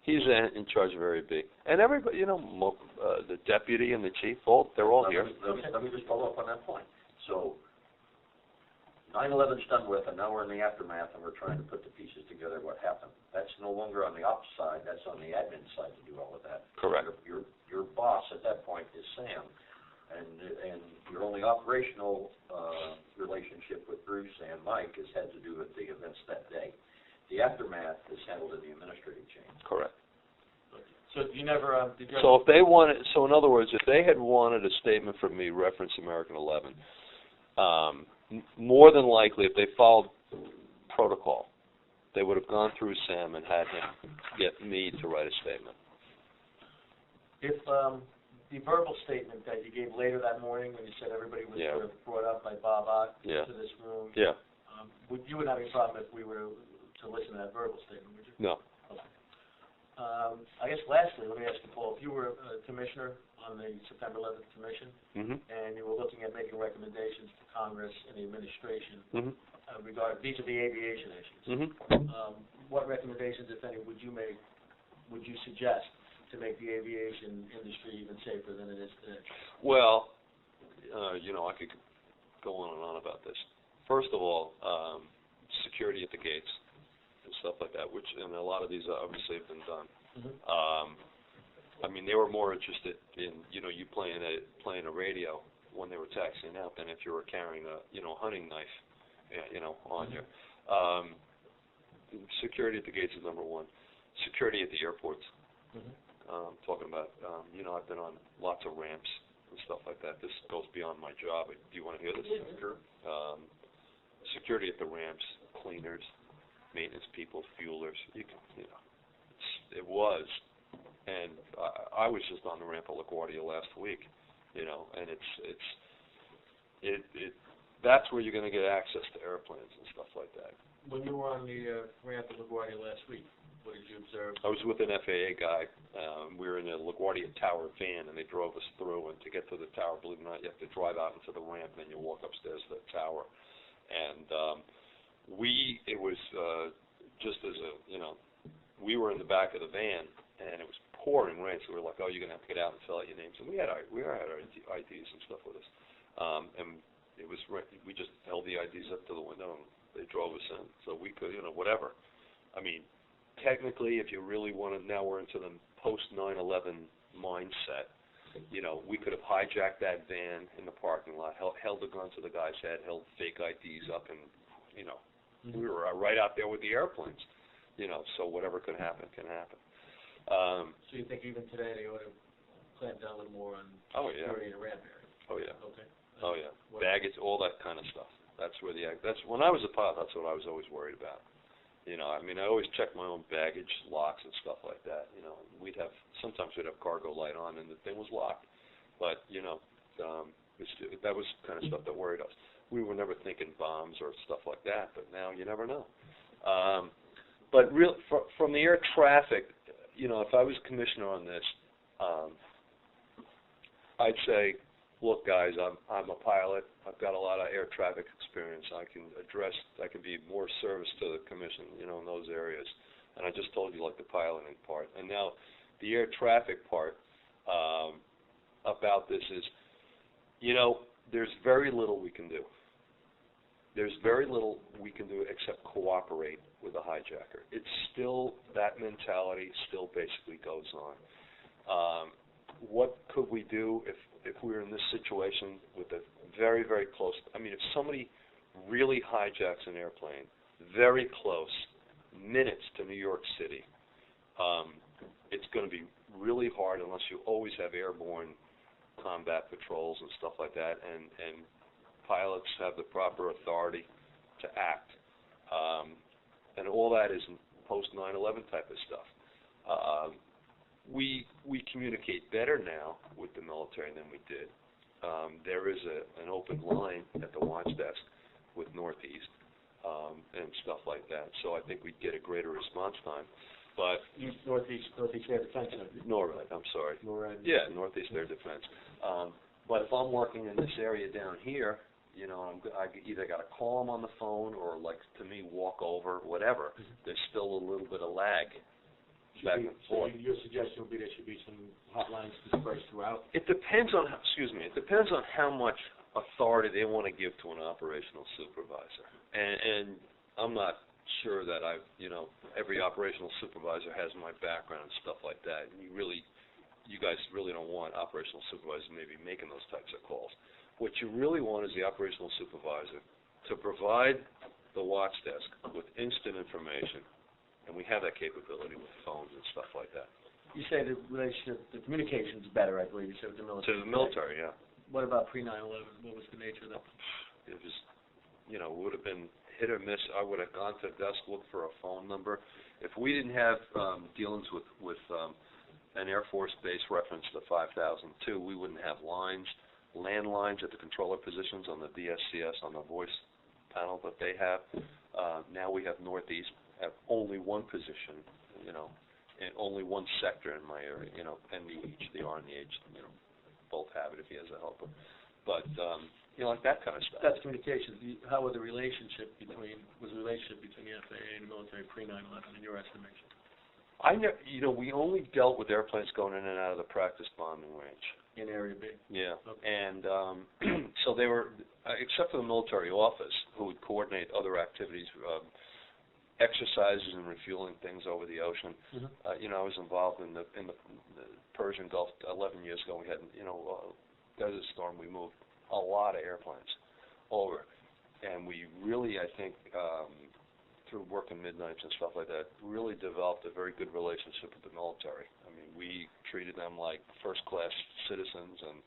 He's in charge of Area B. And everybody, the deputy and the chief, they're all here. Let me just follow up on that point. So, 9/11's done with, and now we're in the aftermath, and we're trying to put the pieces together what happened. That's no longer on the ops side, that's on the admin side to do all of that. Correct. Your boss at that point is Sam, and your only operational relationship with Bruce and Mike has had to do with the events that day. The aftermath is handled in the administrative chain. Correct. So you never did you So if they wanted, in other words, if they had wanted a statement from me referencing American 11, more than likely, if they followed protocol, they would have gone through Sam and had him get me to write a statement. If the verbal statement that you gave later that morning when you said everybody was sort of brought up by Bob Ott to this room, you would have any problem if we were to listen to that verbal statement, would you? No. Okay. I guess lastly, let me ask you, Paul, if you were a commissioner on the September 11th commission and you were looking at making recommendations to Congress and the administration regarding vis-a-vis aviation issues, what recommendations, if any, would you suggest to make the aviation industry even safer than it is today? Well, I could go on and on about this. First of all, security at the gates and stuff like that, and a lot of these obviously have been done. I mean, they were more interested in, you playing a radio when they were taxiing out than if you were carrying a, hunting knife, on you. Security at the gates is number one. Security at the airports. Talking about, I've been on lots of ramps and stuff like that. This goes beyond my job. Do you want to hear this? Sure. Security at the ramps, cleaners, maintenance people, fuelers. It was, and I was just on the ramp at LaGuardia last week, and that's where you're going to get access to airplanes and stuff like that. When you were on the ramp at LaGuardia last week, what did you observe? I was with an FAA guy. We were in a LaGuardia Tower van, and they drove us through. And to get to the tower, believe it or not, you have to drive out into the ramp, and then you walk upstairs to the tower. And it was just as we were in the back of the van, and it was pouring rain. So we were like, oh, you're gonna have to get out and fill out your names. And we had our IDs and stuff with us. And it was we just held the IDs up to the window, and they drove us in. So we could, whatever. I mean, technically, if you really wanted, now we're into the post 9/11 mindset. We could have hijacked that van in the parking lot, held the gun to the guy's head, held fake IDs up, and we were right out there with the airplanes, so whatever could happen can happen. So you think even today they ought to clamp down a little more on Oh, yeah. security in the ramp area? Oh, yeah. Okay. Oh, yeah. Baggage, all that kind of stuff. That's when I was a pilot, that's what I was always worried about. I always checked my own baggage, locks and stuff like that. Sometimes we'd have cargo light on and the thing was locked. But, that was kind of stuff that worried us. We were never thinking bombs or stuff like that, but now you never know. But from the air traffic, if I was commissioner on this, I'd say, look, guys, I'm a pilot. I've got a lot of air traffic experience. I can be more service to the commission, in those areas. And I just told you, like, the piloting part. And now the air traffic part about this is, there's very little we can do. There's very little we can do except cooperate with the hijacker. It's still, that mentality still basically goes on. What could we do if we were in this situation with a very, very close, if somebody really hijacks an airplane very close, minutes to New York City, it's going to be really hard unless you always have airborne combat patrols and stuff like that, and pilots have the proper authority to act. And all that is post 9/11 type of stuff. We communicate better now with the military than we did. There is an open line at the watch desk with Northeast and stuff like that. So I think we'd get a greater response time. But Northeast Air Defense. NORAD, I'm sorry. NORAD. Yeah, Northeast Air Defense. But if I'm working in this area down here, I either got to call them on the phone or, like, to me, walk over, whatever. There's still a little bit of lag back and forth. So your suggestion would be there should be some hotlines dispersed throughout? It depends on how much authority they want to give to an operational supervisor. And I'm not sure that every operational supervisor has my background and stuff like that. And you guys really don't want operational supervisors maybe making those types of calls. What you really want is the operational supervisor to provide the watch desk with instant information, and we have that capability with phones and stuff like that. You say the relationship, the communication's better, I believe you said, with the military. To the military, yeah. What about pre-9/11? What was the nature of that? It was, it would have been hit or miss. I would have gone to the desk, looked for a phone number. If we didn't have dealings with an Air Force base reference to 5002, we wouldn't have landlines at the controller positions on the DSCS, on the voice panel that they have. Now we have Northeast, have only one position, and only one sector in my area, and the R and the H, both have it if he has a helper. But, like that kind of stuff. That's communications. How was the relationship between the FAA and the military pre-9/11 in your estimation? We only dealt with airplanes going in and out of the practice bombing range. In Area B? Yeah. Okay. And so they were, except for the military office, who would coordinate other activities, exercises and refueling things over the ocean. I was involved in the Persian Gulf 11 years ago. We had, Desert Storm. We moved a lot of airplanes over, and we really, I think, through working midnights and stuff like that, really developed a very good relationship with the military. We treated them like first-class citizens, and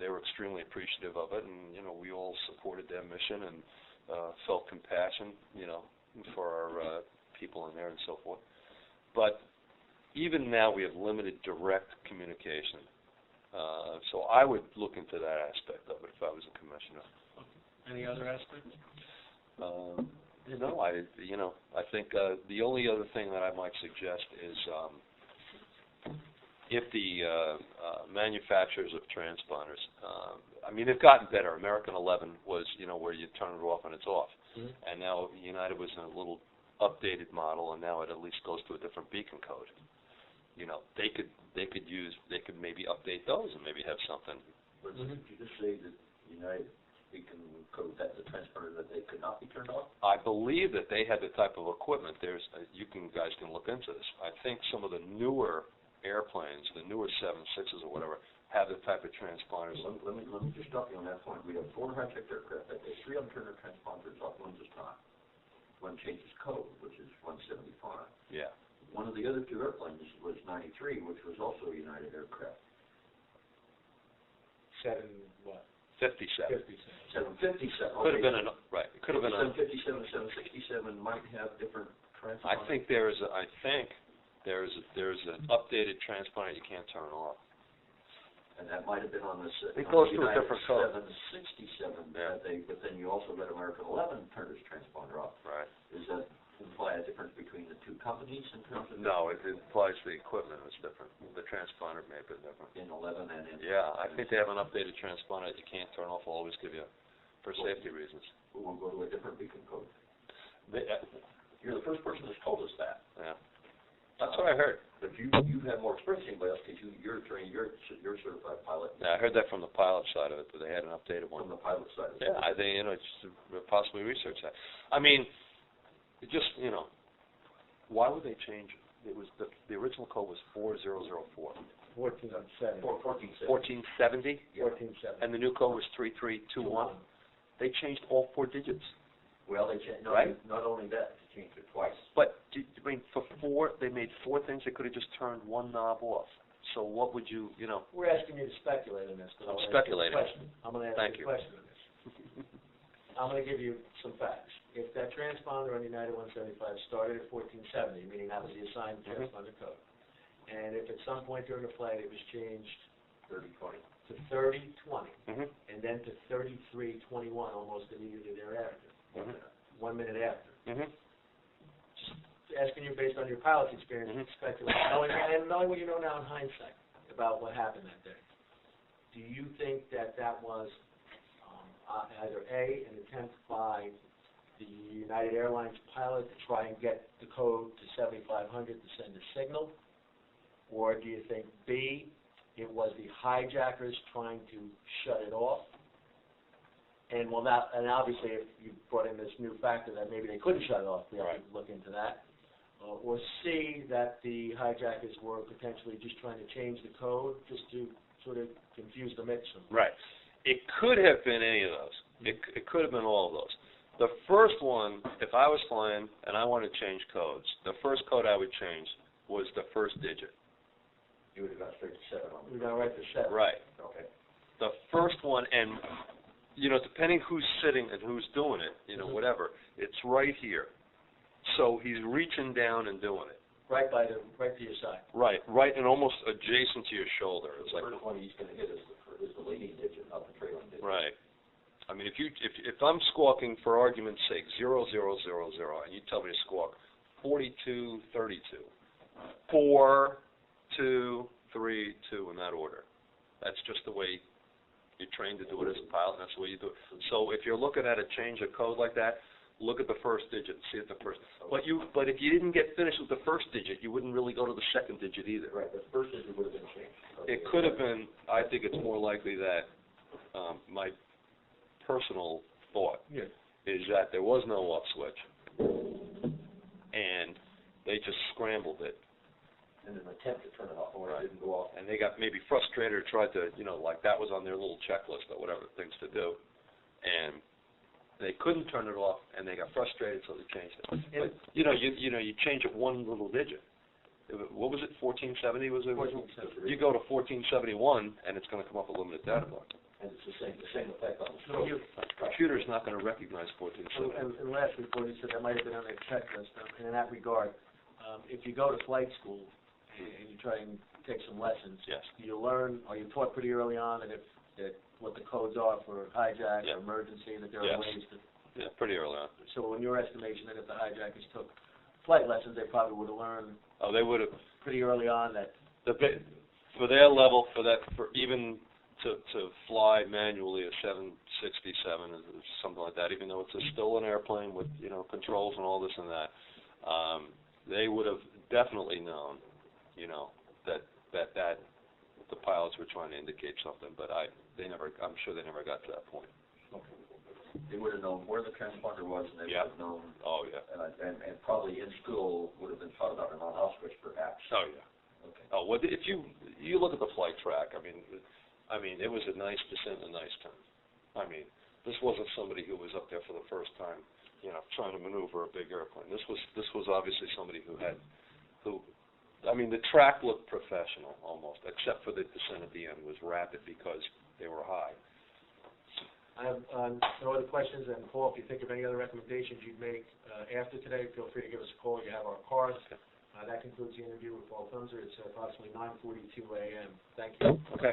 they were extremely appreciative of it, and, we all supported their mission and felt compassion, for our people in there and so forth. But even now we have limited direct communication. So I would look into that aspect of it if I was a commissioner. Okay. Any other aspects? I think the only other thing that I might suggest is if the manufacturers of transponders, they've gotten better. American 11 was, where you turn it off and it's off. And now United was in a little updated model, and now it at least goes to a different beacon code. They could maybe update those and maybe have something. But did you just say that United beacon code has a transponder that they could not be turned off? I believe that they had the type of equipment. Guys can look into this. I think some of the newer airplanes, the newer 767s or whatever, have the type of transponders. Let me just stop you on that point. We have 4 hijacked aircraft that day. 3 of them turn their transponders off, one does not. one changes code, which is 175. Yeah. One of the other two airplanes was 93, which was also a United aircraft. 57. 757. Could have been right. It could have been 757, 767 might have different transponders. I think there's an updated transponder you can't turn off. And that might have been on this. It goes to a different code. 767, Yeah. but then you also let American 11 turn its transponder off. Right. Does that imply a difference between the two companies in terms of? No, it implies the equipment is different. The transponder may have been different. In 11 and in. Yeah, I think they have an updated transponder that you can't turn off. I'll always give you for safety reasons. We'll go to a different beacon code. They, You're the first person that's told us that. yeah, that's what I heard. But you have more experience than anybody else because you're trained, you're a certified pilot. Yeah, I heard that from the pilot side of it, that they had an updated one. From the pilot side. Yeah, I think, just possibly research that. I mean, it just, why would they change it? It was the original code was 4004. 1470. 1470? Yeah. 1470. And the new code was 3321. They changed all four digits. Well, they changed, Right? not only that, they changed it twice. But, they made four things, they could have just turned one knob off. So what would you, We're asking you to speculate on this. I'm speculating. I'm going to ask Thank you you. a question on this. I'm going to give you some facts. If that transponder on United 175 started at 1470, meaning that was the assigned transponder code, and if at some point during the flight it was changed 3020. to 3020, Mhm. and then to 3321 almost immediately thereafter, 1 minute after. Mhm. Just asking you based on your pilot's experience, speculating, knowing what you know now in hindsight about what happened that day. Do you think that was either A, an attempt by the United Airlines pilot to try and get the code to 7500 to send a signal, or do you think B, it was the hijackers trying to shut it off? And obviously, if you brought in this new factor that maybe they couldn't shut it off, we have to look into that. Or C, that the hijackers were potentially just trying to change the code just to sort of confuse the mix. Right. It could have been any of those. It could have been all of those. The first one, if I was flying and I wanted to change codes, the first code I would change was the first digit. You would have got 37 on We're going to write the 7. Right. Okay. The first one, and, depending who's sitting and who's doing it, whatever, it's right here. So he's reaching down and doing it. Right to your side. Right, and almost adjacent to your shoulder. It's The like first one he's going to hit is the leading digit, not the trailing digit. right. I mean, if I'm squawking for argument's sake 0000, and you tell me to squawk 4232, 4232 in that order. That's just the way you're trained to do it as a pilot, and that's the way you do it. So if you're looking at a change of code like that, look at the first digit and see at the first. But if you didn't get finished with the first digit, you wouldn't really go to the second digit either. Right, the first digit would have been changed. It could have been. I think it's more likely that my personal thought is that there was no off switch, and they just scrambled it. In an attempt to turn it off, or it didn't go off. And they got maybe frustrated or tried to, like that was on their little checklist or whatever things to do, and they couldn't turn it off, and they got frustrated, so they changed it. But you change it one little digit. What was it? 1470 was it? 1470. You go to 1471, and it's going to come up a limited data block. And it's the same effect on the So stroke. The computer's not going to recognize 1470. And last report, you said that might have been on their checklist. And in that regard, if you go to flight school and you try and take some lessons, Yes. are you taught pretty early on that what the codes are for hijack or emergency, that there are ways to... Yeah, pretty early on. So in your estimation, that if the hijackers took flight lessons, they probably would have learned Oh, they would have. pretty early on that... For their level, for even to fly manually a 767 or something like that, even though it's still an airplane with controls and all this and that, they would have definitely known, that the pilots were trying to indicate something. But I'm sure they never got to that point. Okay. They would have known where the transponder was, and they would have known. Oh yeah. And probably in school would have been taught about an on-off switch, perhaps. Oh yeah. Okay. Oh well, if you look at the flight track, I mean, it was a nice descent and a nice turn. I mean, this wasn't somebody who was up there for the first time trying to maneuver a big airplane. This was obviously somebody the track looked professional almost, except for the descent at the end was rapid because they were high. I have no other questions, and Paul, if you think of any other recommendations you'd make after today, feel free to give us a call. You have our cards. That concludes the interview with Paul Thumser. It's approximately 9:42 a.m. Thank you. Okay.